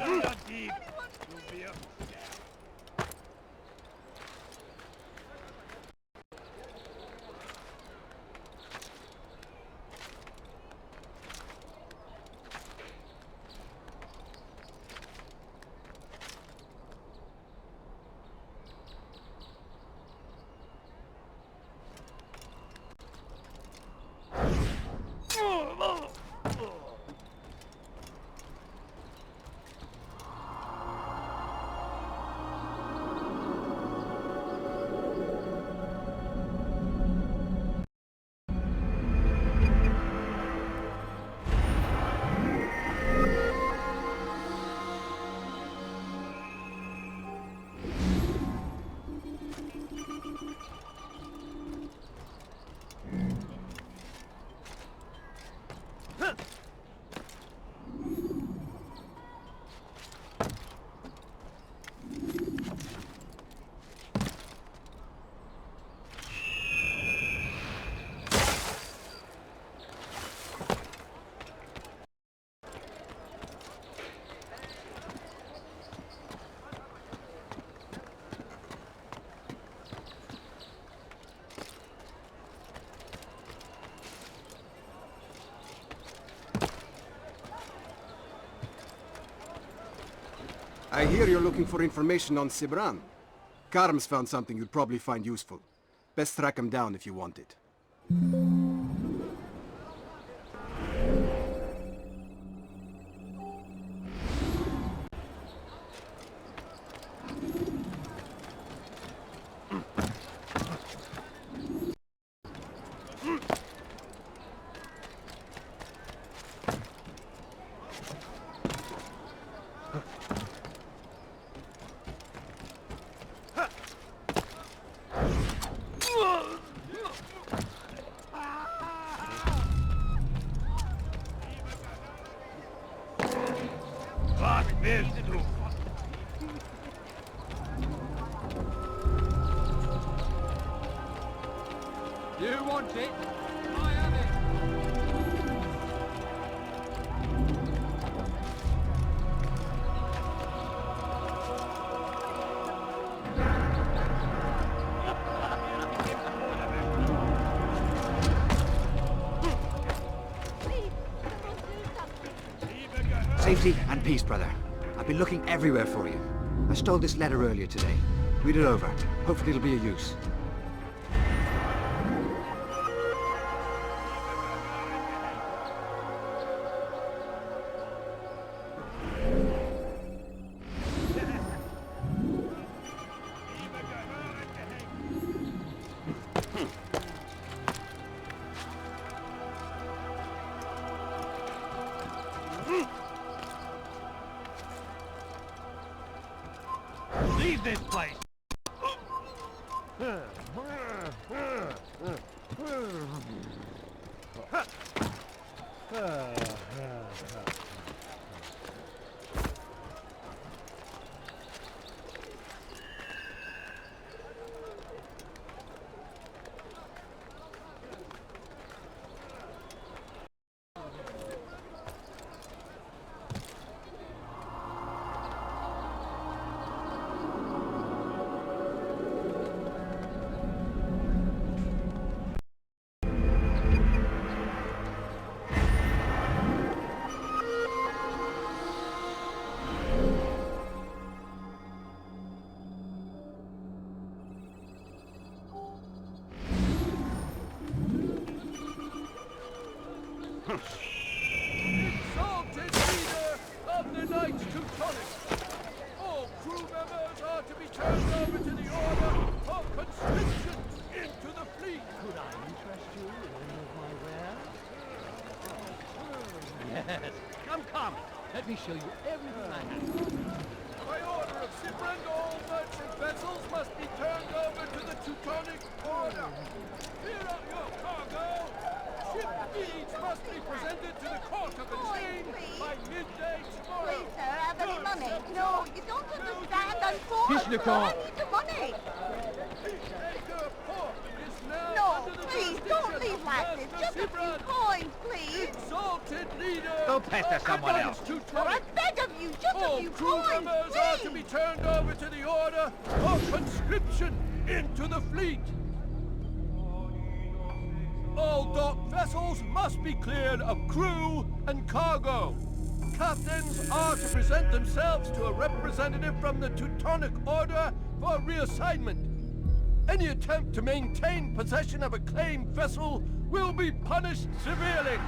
elender Dieb, du wirst sterben. I hear you're looking for information on Sibran. Karm's found something you'd probably find useful. Best track him down if you want it. You want it? I have it. Safety and peace, brother. I've been looking everywhere for you. I stole this letter earlier today. Read it over. Hopefully it'll be of use. Leave this place! Exalted leader of the Knights Teutonic! All crew members are to be turned over to the order for conscription into the fleet! Could I interest you in any of my wares? Yes. Come. Let me show you everything I have. By order of Sibran, all merchant vessels must be turned over to the Teutonic order. Clear up your cargo! Ship deeds must be presented to the Court of the Chain by midday tomorrow. Please, sir, have any money? No, you don't understand. I'm poor, sir. I need the money. No, please, don't leave like this. Just a few coins, please. Exalted leader! Go pester someone else. Teutonic. I beg of you, just a few crew coins, members please. are to be turned over to the order for conscription into the fleet. All dock vessels must be cleared of crew and cargo. Captains are to present themselves to a representative from the Teutonic Order for reassignment. Any attempt to maintain possession of a claimed vessel will be punished severely.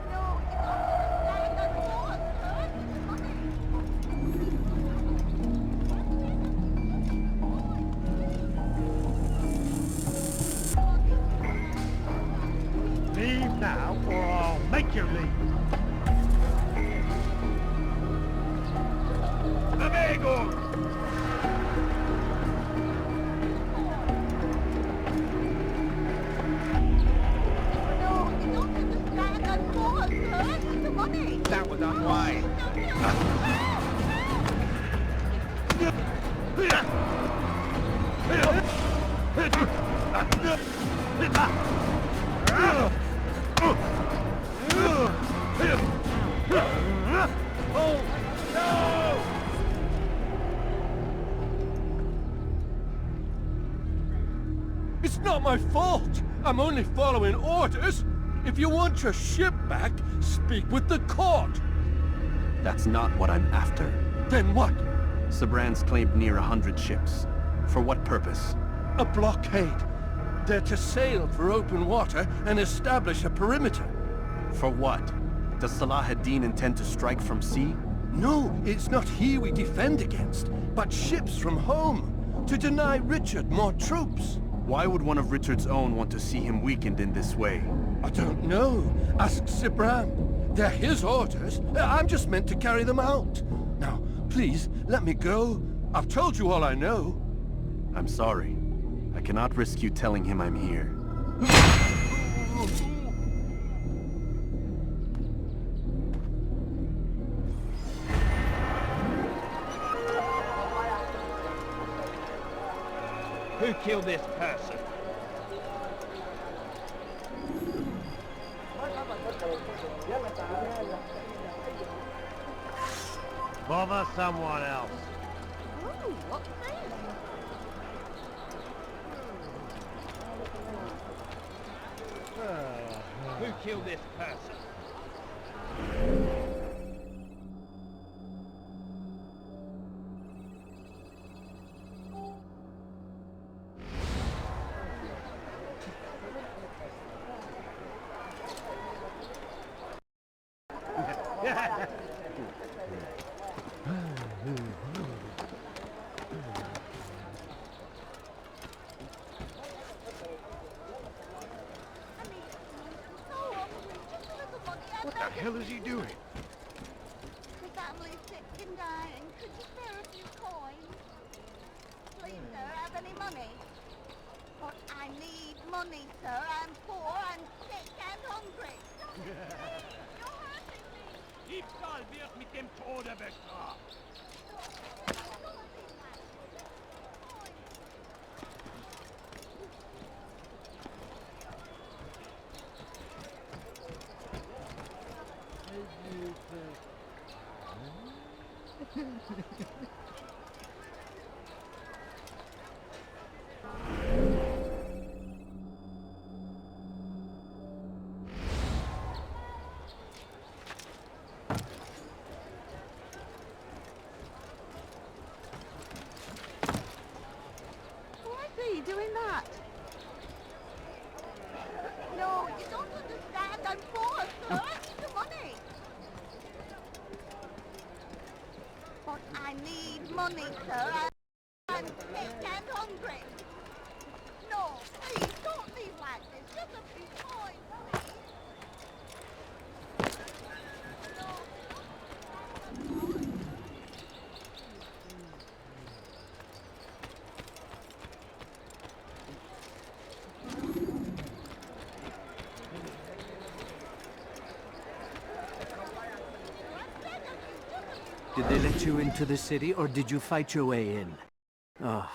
No, you don't understand. I'm poor, sir. I need the money. Leave now, or I'll make you leave. Amigos! No, you don't understand. I'm poor, sir. I need the money. That was unwise. Oh, no! It's not my fault. I'm only following orders. If you want your ship back, speak with the court. That's not what I'm after. Then what? Sabran's claimed near 100 ships. For what purpose? A blockade. They're to sail for open water and establish a perimeter. For what? Does Salah ad-Din intend to strike from sea? No, it's not he we defend against, but ships from home, to deny Richard more troops. Why would one of Richard's own want to see him weakened in this way? I don't know. Ask Sabran. They're his orders. I'm just meant to carry them out. Now, please, let me go. I've told you all I know. I'm sorry. I cannot risk you telling him I'm here. Who killed this person? Bother someone else. Ooh, what's this? Who killed this person? What the hell is he doing? The family's sick and dying. Could you spare a few coins? Please, sir, have any money? But I need money, sir. I'm poor and sick and hungry. You're hurting me. Diebstahl wird mit dem Tode bestraft. Doing that? No, you don't understand. I'm poor, sir. I need the money. But I need money, sir. I'm sick and hungry. No, please, don't leave like this. Just a few coins, please. Did they let you into the city, or did you fight your way in? Oh,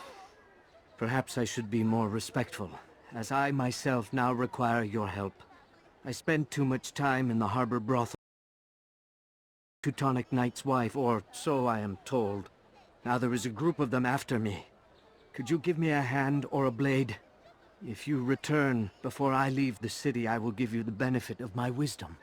perhaps I should be more respectful, as I myself now require your help. I spent too much time in the harbor brothel. Teutonic Knight's wife, or so I am told. Now there is a group of them after me. Could you give me a hand or a blade? If you return before I leave the city, I will give you the benefit of my wisdom.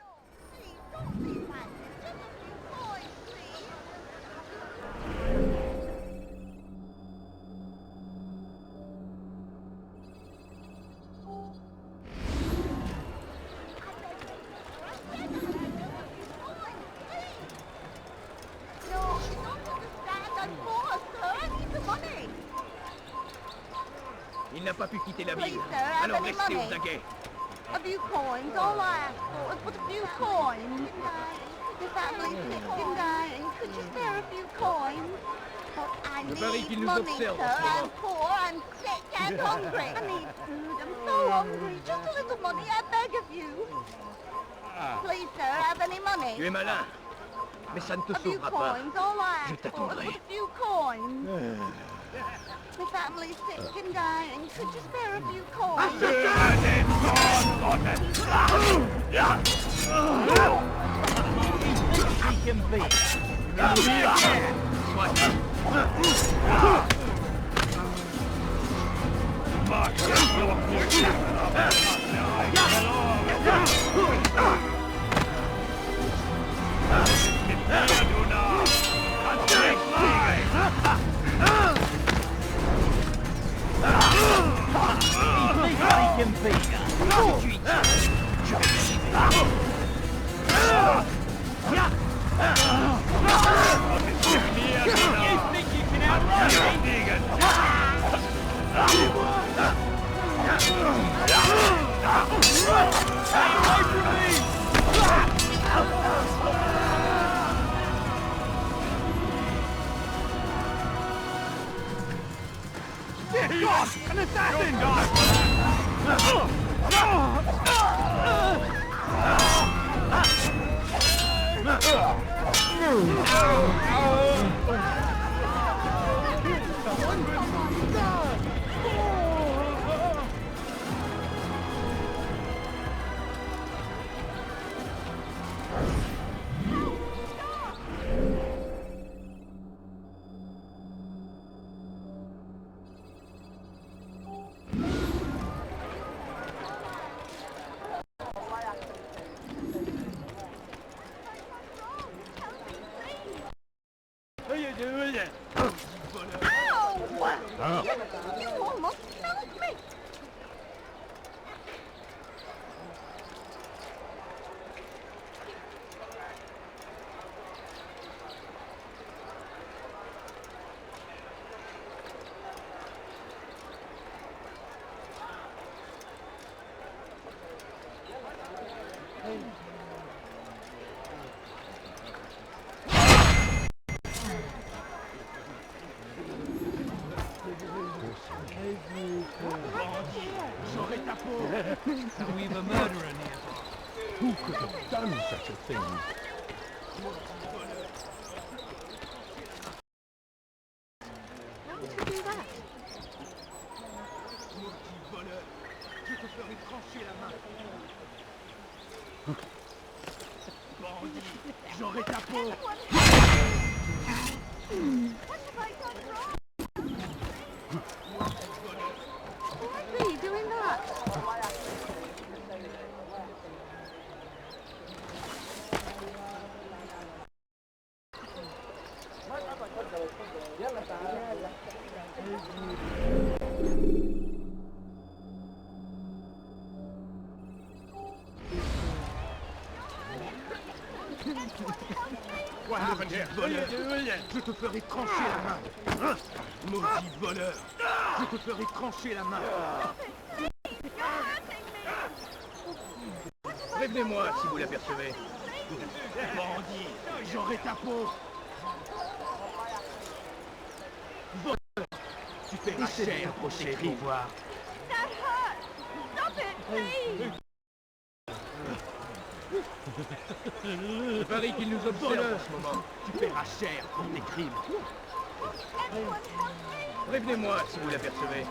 Il n'a pas pu quitter la Please, ville, sir, have alors any restez money? aux aguets. A few coins, all I ask for is but a few coins. The family's sick and dying. Could you spare a few coins? But I Je parie need qu'ils nous money, observent sir. en ce I'm moment. poor, I'm sick and hungry. I need food. I'm so hungry. Just a little money, I beg of you. Please, sir, have any money? Tu es malin, mais ça ne te A few sauvera pas. coins, all I Je ask for is t'attendrai. but a few coins. The family's sick and dying. Could you spare a few coins? He can be. What? him be. Tout de suite. Je vais You think you can outrun Dear God! An assassin! What are you doing? Ow! You almost killed me! J'aurai ta peau. We've a murderer nearby. Who could have done such a thing? How did you do that? Voleur, je te ferai trancher la main. Bandit, j'aurai ta peau. What have I done wrong? Why are you doing that? What happened here? Voleur, je te ferai trancher la main. Maudit voleur, je te ferai trancher la main. Prévenez-moi si vous l'apercevez. Bandit, j'aurai ta peau. Voleur, tu paieras cher pour tes crimes. That hurts! Stop it, please! Je parie qu'il nous observe en ce moment. Tu paieras cher pour tes crimes. Prévenez-moi si vous l'apercevez.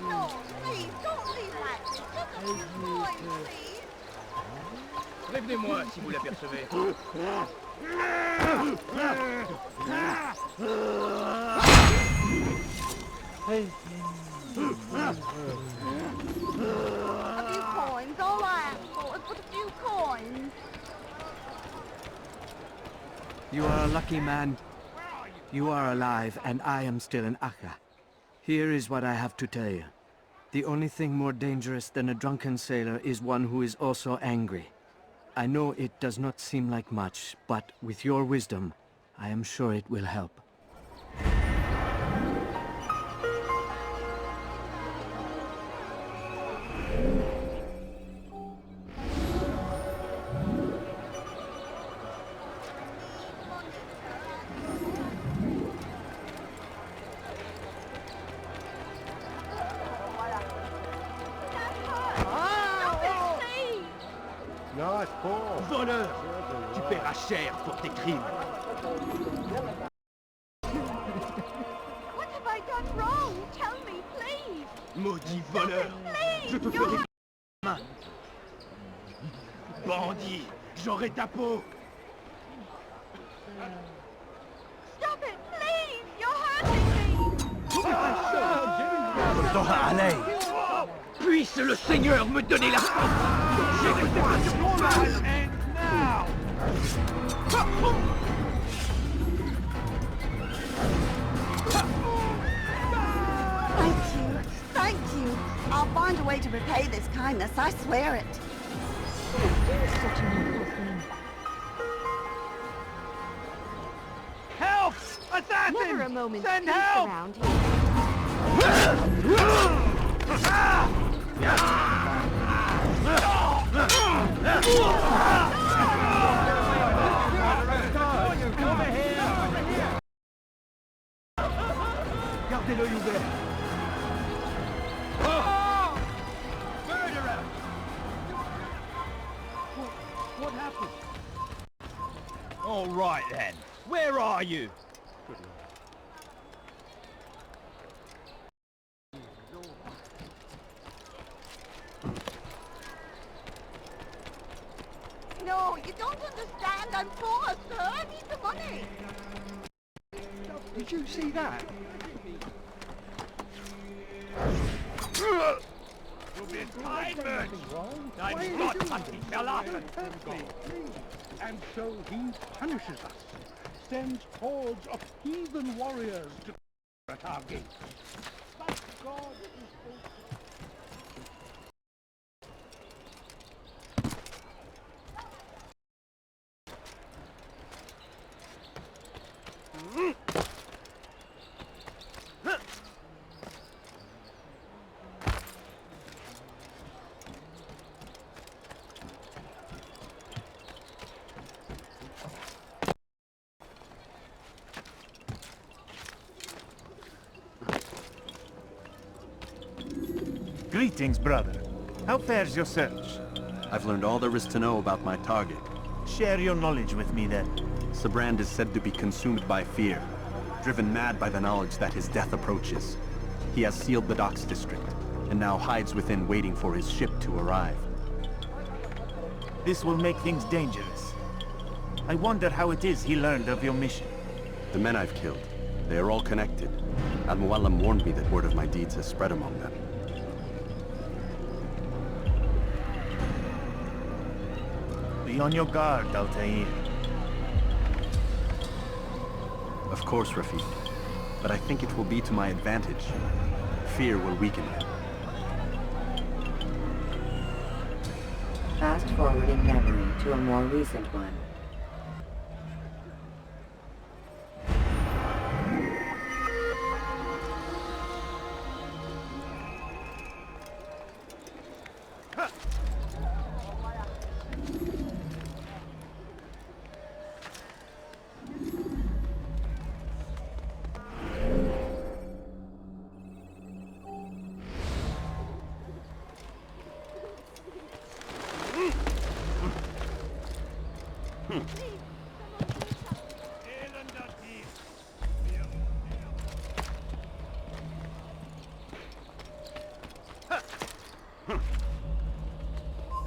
No, please, don't leave like this. Just a few coins, please. Prévenez-moi si vous l'apercevez. A few coins, all I ask for is but a few coins. You are a lucky man. You are alive, and I am still in Akka. Here is what I have to tell you. The only thing more dangerous than a drunken sailor is one who is also angry. I know it does not seem like much, but with your wisdom, I am sure it will help. Nice ball. Voleur, tu paieras cher pour tes crimes. What have I done wrong? Tell me, please. Maudit voleur, je te ferai la main. Bandit, j'aurai ta peau. Stop it, please! You're hurting me! Puisse le Seigneur me donner la force. J'écoute pas sur mon mal. Thank you. I swear it. Such an awful thing. Help! Assassin! Never a moment's Send peace help! around here. Gardez-le ouvert. Murderer! What happened? All right then. Where are you? No, you don't understand. I'm poor, sir. I need the money. Did you see that? Du bist kein Mensch! Dein Gott hat dich verlassen! And so he punishes us, sends hordes of heathen warriors to at our gates. But God is also... Greetings, brother. How fares your search? I've learned all there is to know about my target. Share your knowledge with me, then. Sibrand is said to be consumed by fear, driven mad by the knowledge that his death approaches. He has sealed the docks district, and now hides within waiting for his ship to arrive. This will make things dangerous. I wonder how it is he learned of your mission. The men I've killed, they are all connected. Al-Mualim warned me that word of my deeds has spread among them. Be on your guard, Altair. Of course, Rafiq. But I think it will be to my advantage. Fear will weaken him. Fast forwarding memory to a more recent one.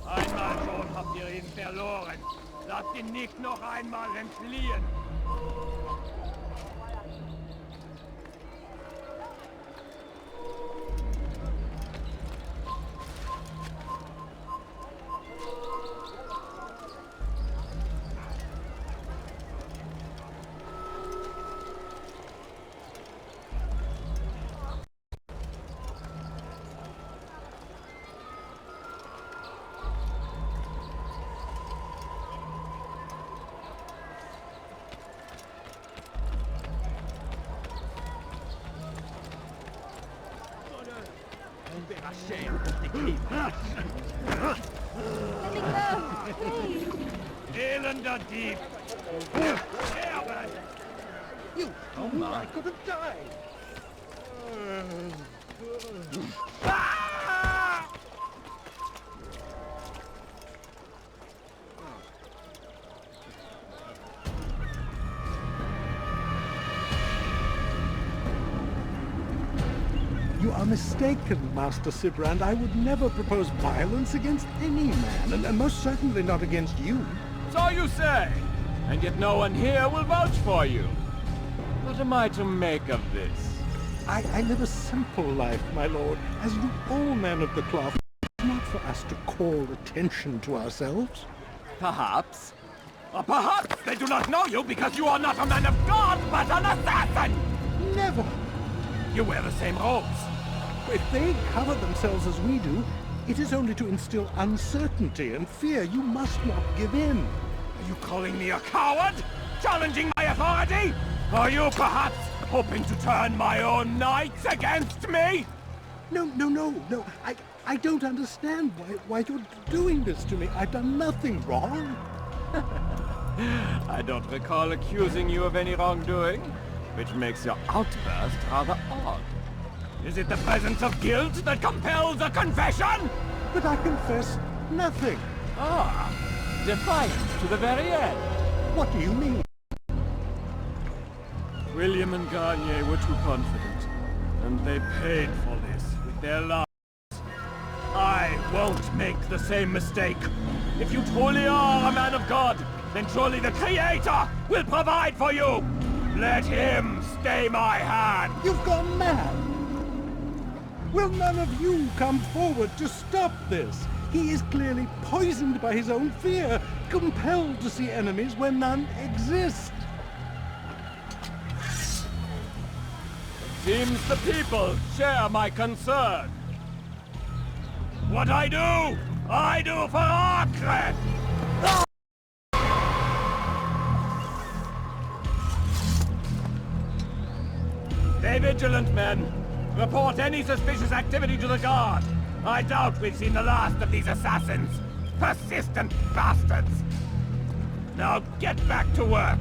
Einmal schon habt ihr ihn verloren. Lasst ihn nicht noch einmal entfliehen. Don't be ashamed of the keep. Let me go, please. Elender Dieb! Sterben! You! Oh my! I could have died! You are mistaken, Master Sibrand. I would never propose violence against any man, and most certainly not against you. So you say, and yet no one here will vouch for you. What am I to make of this? I live a simple life, my lord, as do all men of the cloth. It's not for us to call attention to ourselves. Perhaps. Or perhaps they do not know you because you are not a man of God, but an assassin! Never! You wear the same robes. If they cover themselves as we do, It is only to instill uncertainty and fear. You must not give in. Are you calling me a coward? Challenging my authority? Are you perhaps hoping to turn my own knights against me? No. I don't understand why you're doing this to me. I've done nothing wrong. I don't recall accusing you of any wrongdoing, which makes your outburst rather odd. Is it the presence of guilt that compels a confession? But I confess nothing. Ah, defiant to the very end. What do you mean? William and Garnier were too confident, and they paid for this with their lives. I won't make the same mistake. If you truly are a man of God, then surely the Creator will provide for you. Let him stay my hand. You've gone mad. Will none of you come forward to stop this? He is clearly poisoned by his own fear, compelled to see enemies where none exist. Seems the people share my concern. What I do for Arkred! Stay vigilant, men. Report any suspicious activity to the guard. I doubt we've seen the last of these assassins. Persistent bastards. Now get back to work.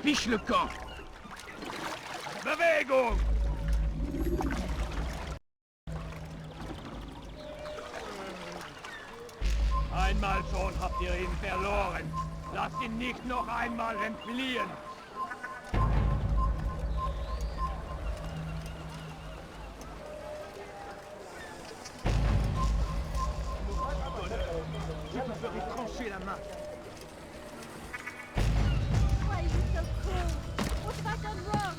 Fiche le camp! Bewegung! Einmal schon habt ihr ihn verloren. Lasst ihn nicht noch einmal entfliehen. Je te ferai trancher la main. Why are you so cruel? What have I done wrong?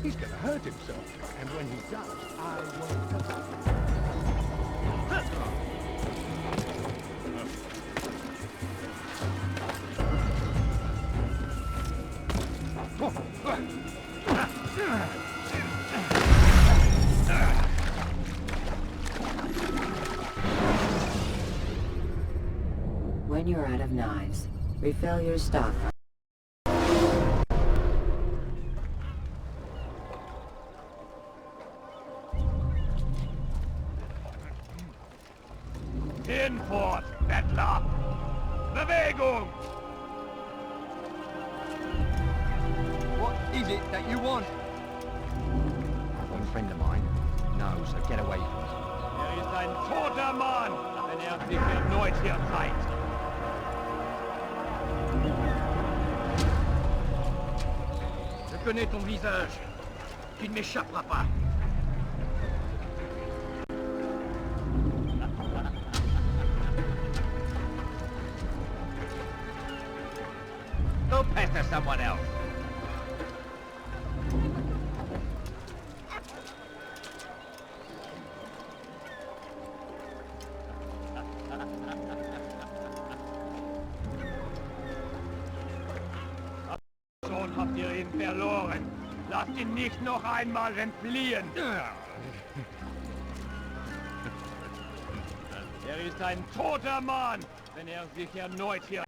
He's gonna hurt himself, and when he does, I won't touch him. When you're out of knives, refill your stock. Hinfort, Bettler! Bewegung! What is it that you want? One friend of mine? No, so get away from us. Ist ein toter Mann, wenn sich erneut hier zeigt. Je connais ton visage. Tu ne m'échapperas pas. Go pester someone else. Schon habt ihr ihn verloren. Lasst ihn nicht noch einmal entfliehen. Ist ein toter Mann, wenn sich erneut hier...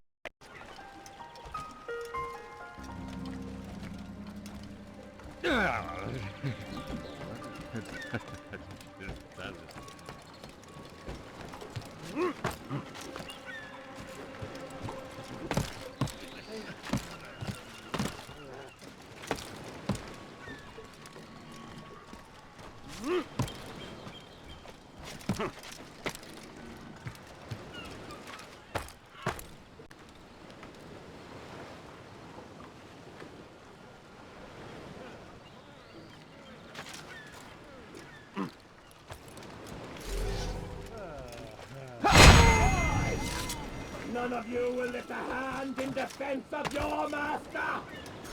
none of you will lift a hand in defense of your master,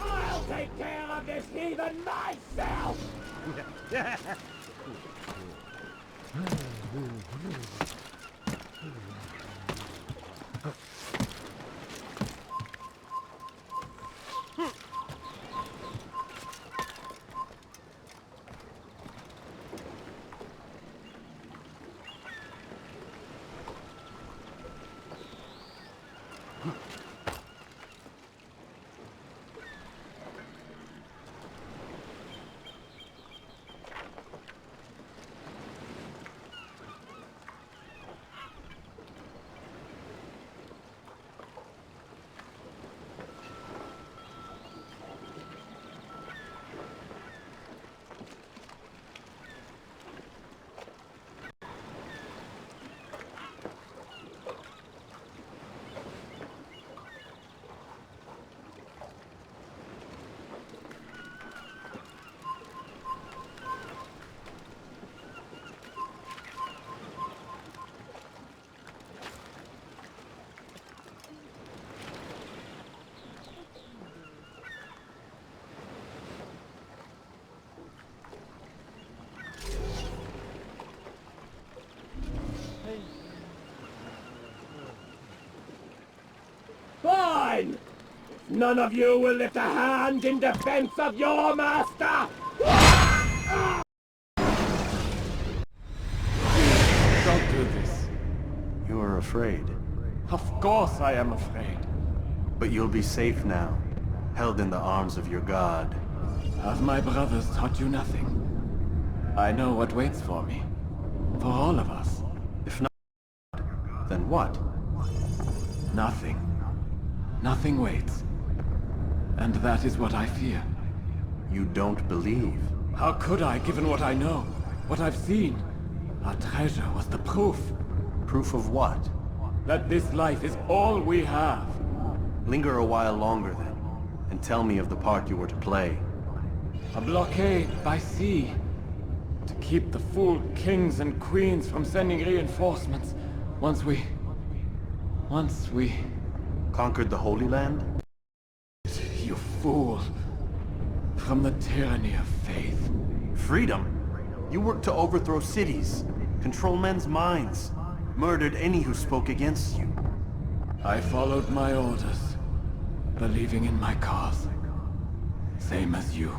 I'll take care of this heathen myself! Fine! None of you will lift a hand in defense of your master! Don't do this. You are afraid. Of course I am afraid. But you'll be safe now, held in the arms of your god. Have my brothers taught you nothing? I know what waits for me. For all of us. If not, then what? Nothing. Nothing waits. And that is what I fear. You don't believe? How could I, given what I know? What I've seen? Our treasure was the proof. Proof of what? That this life is all we have. Linger a while longer then, and tell me of the part you were to play. A blockade by sea. To keep the fool kings and queens from sending reinforcements. Once we... Conquered the Holy Land? You fool. From the tyranny of faith. Freedom? You worked to overthrow cities, control men's minds, murdered any who spoke against you. I followed my orders, believing in my cause. Same as you.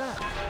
that?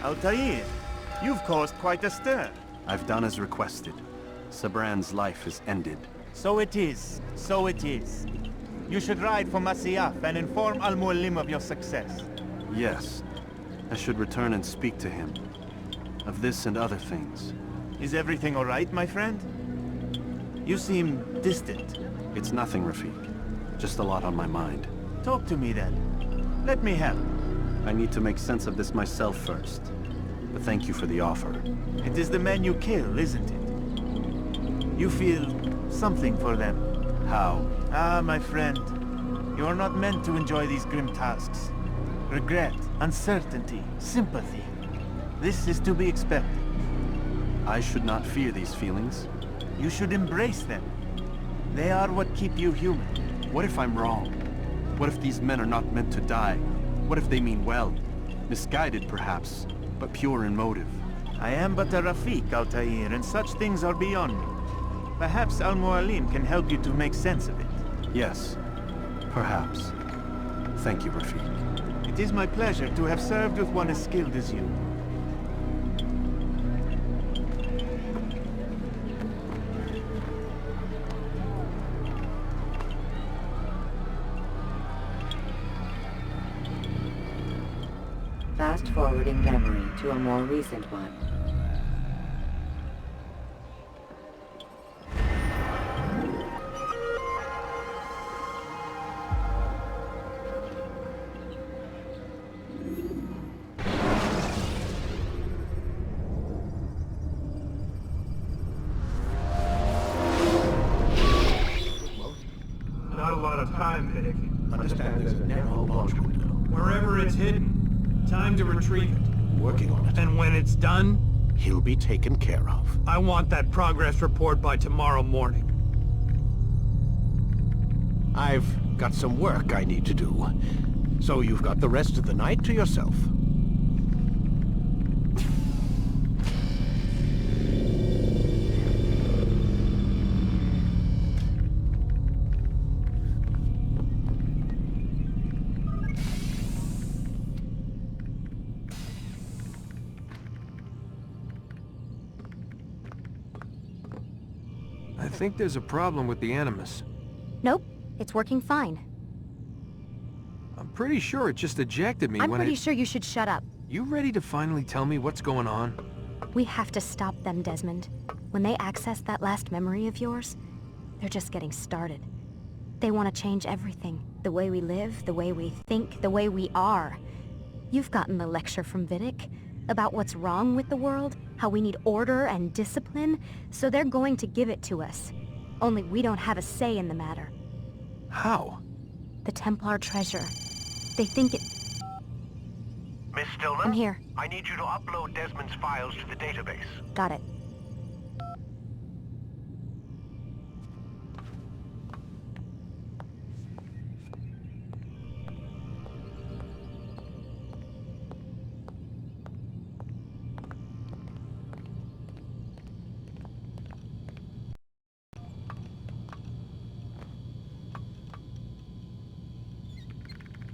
Altair, you've caused quite a stir. I've done as requested. Sabran's life is ended. So it is. So it is. You should ride for Masyaf and inform Al-Mualim of your success. Yes. I should return and speak to him. Of this and other things. Is everything all right, my friend? You seem distant. It's nothing, Rafik. Just a lot on my mind. Talk to me then. Let me help. I need to make sense of this myself first. But thank you for the offer. It is the men you kill, isn't it? You feel something for them. How? Ah, my friend. You are not meant to enjoy these grim tasks. Regret, uncertainty, sympathy. This is to be expected. I should not fear these feelings. You should embrace them. They are what keep you human. What if I'm wrong? What if these men are not meant to die? What if they mean well? Misguided, perhaps, but pure in motive. I am but a Rafik, Altair, and such things are beyond me. Perhaps Al-Mualim can help you to make sense of it. Yes, perhaps. Thank you, Rafik. It is my pleasure to have served with one as skilled as you. Fast-forwarding memory to a more recent one. Not a lot of time, Vidic. Understand there's a narrow launch window. Wherever it's hidden, time to retrieve it. Working on it. And when it's done, He'll be taken care of. I want that progress report by tomorrow morning. I've got some work I need to do. So you've got the rest of the night to yourself. I think there's a problem with the Animus. Nope, it's working fine. I'm pretty sure it just ejected me I'm when pretty sure you should shut up. You ready to finally tell me what's going on? We have to stop them, Desmond. When they access that last memory of yours, they're just getting started. They want to change everything. The way we live, the way we think, the way we are. You've gotten the lecture from Vidic about what's wrong with the world, how we need order and discipline, so they're going to give it to us. Only we don't have a say in the matter. How? The Templar treasure. They think it... Miss Stillman? I'm here. I need you to upload Desmond's files to the database. Got it.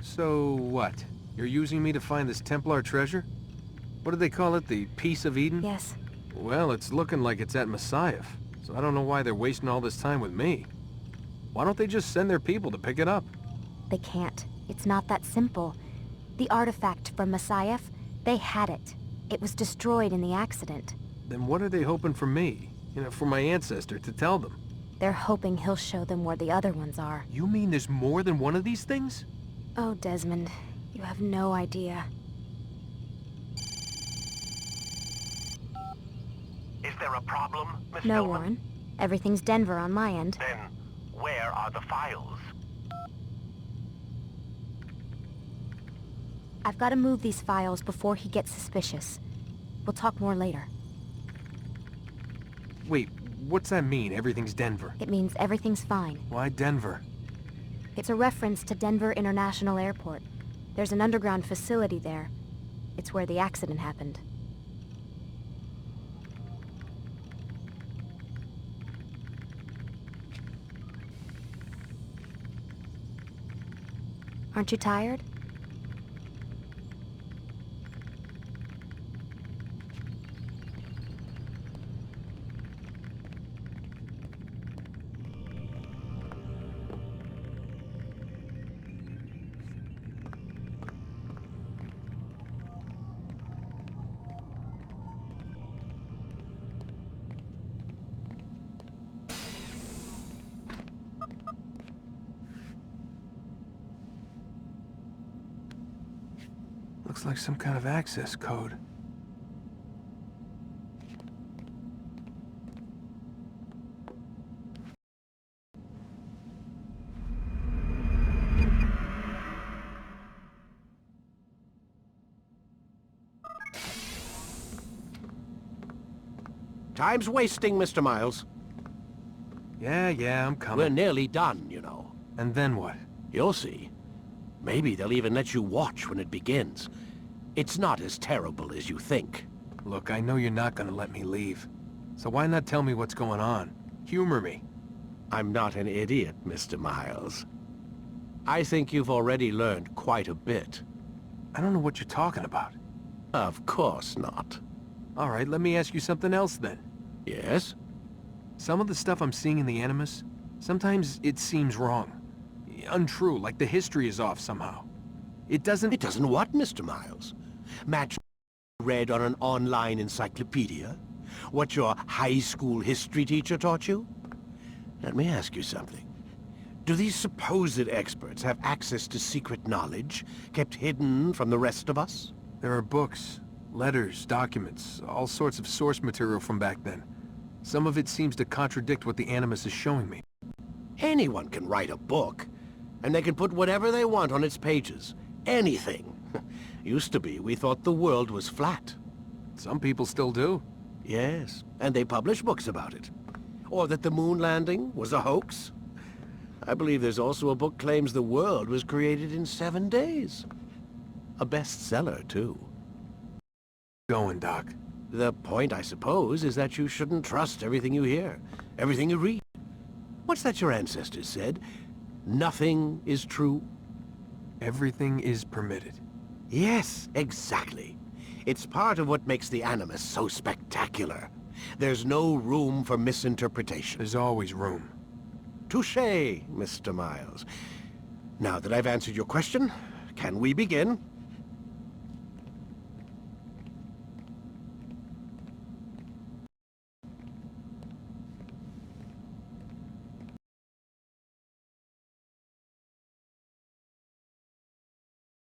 So what? You're using me to find this Templar treasure? What do they call it? The Peace of Eden? Yes. Well, it's looking like it's at Masyaf, so I don't know why they're wasting all this time with me. Why don't they just send their people to pick it up? They can't. It's not that simple. The artifact from Masyaf, they had it. It was destroyed in the accident. Then what are they hoping for me? You know, for my ancestor to tell them? They're hoping he'll show them where the other ones are. You mean there's more than one of these things? Oh, Desmond, you have no idea. Is there a problem, Miss No, Stillman? Warren. Everything's Denver on my end. Then, where are the files? I've got to move these files before he gets suspicious. We'll talk more later. Wait, what's that mean, everything's Denver? It means everything's fine. Why Denver? It's a reference to Denver International Airport. There's an underground facility there. It's where the accident happened. Aren't you tired? Looks like some kind of access code. Time's wasting, Mr. Miles. Yeah, I'm coming. We're nearly done, you know. And then what? You'll see. Maybe they'll even let you watch when it begins. It's not as terrible as you think. Look, I know you're not gonna let me leave. So why not tell me what's going on? Humor me. I'm not an idiot, Mr. Miles. I think you've already learned quite a bit. I don't know what you're talking about. Of course not. All right, let me ask you something else then. Yes? Some of the stuff I'm seeing in the Animus, sometimes it seems wrong. Untrue, like the history is off somehow. It doesn't what, Mr. Miles? Match read on an online encyclopedia? What your high school history teacher taught you? Let me ask you something. Do these supposed experts have access to secret knowledge kept hidden from the rest of us? There are books, letters, documents, all sorts of source material from back then. Some of it seems to contradict what the Animus is showing me. Anyone can write a book, and they can put whatever they want on its pages. Anything. Used to be, we thought the world was flat. Some people still do. Yes, and they publish books about it. Or that the moon landing was a hoax. I believe there's also a book claims the world was created in 7 days. A bestseller, too. Going, Doc. The point, I suppose, is that you shouldn't trust everything you hear, everything you read. What's that your ancestors said? Nothing is true? Everything is permitted. Yes, exactly. It's part of what makes the Animus so spectacular. There's no room for misinterpretation. There's always room. Touché, Mr. Miles. Now that I've answered your question, can we begin?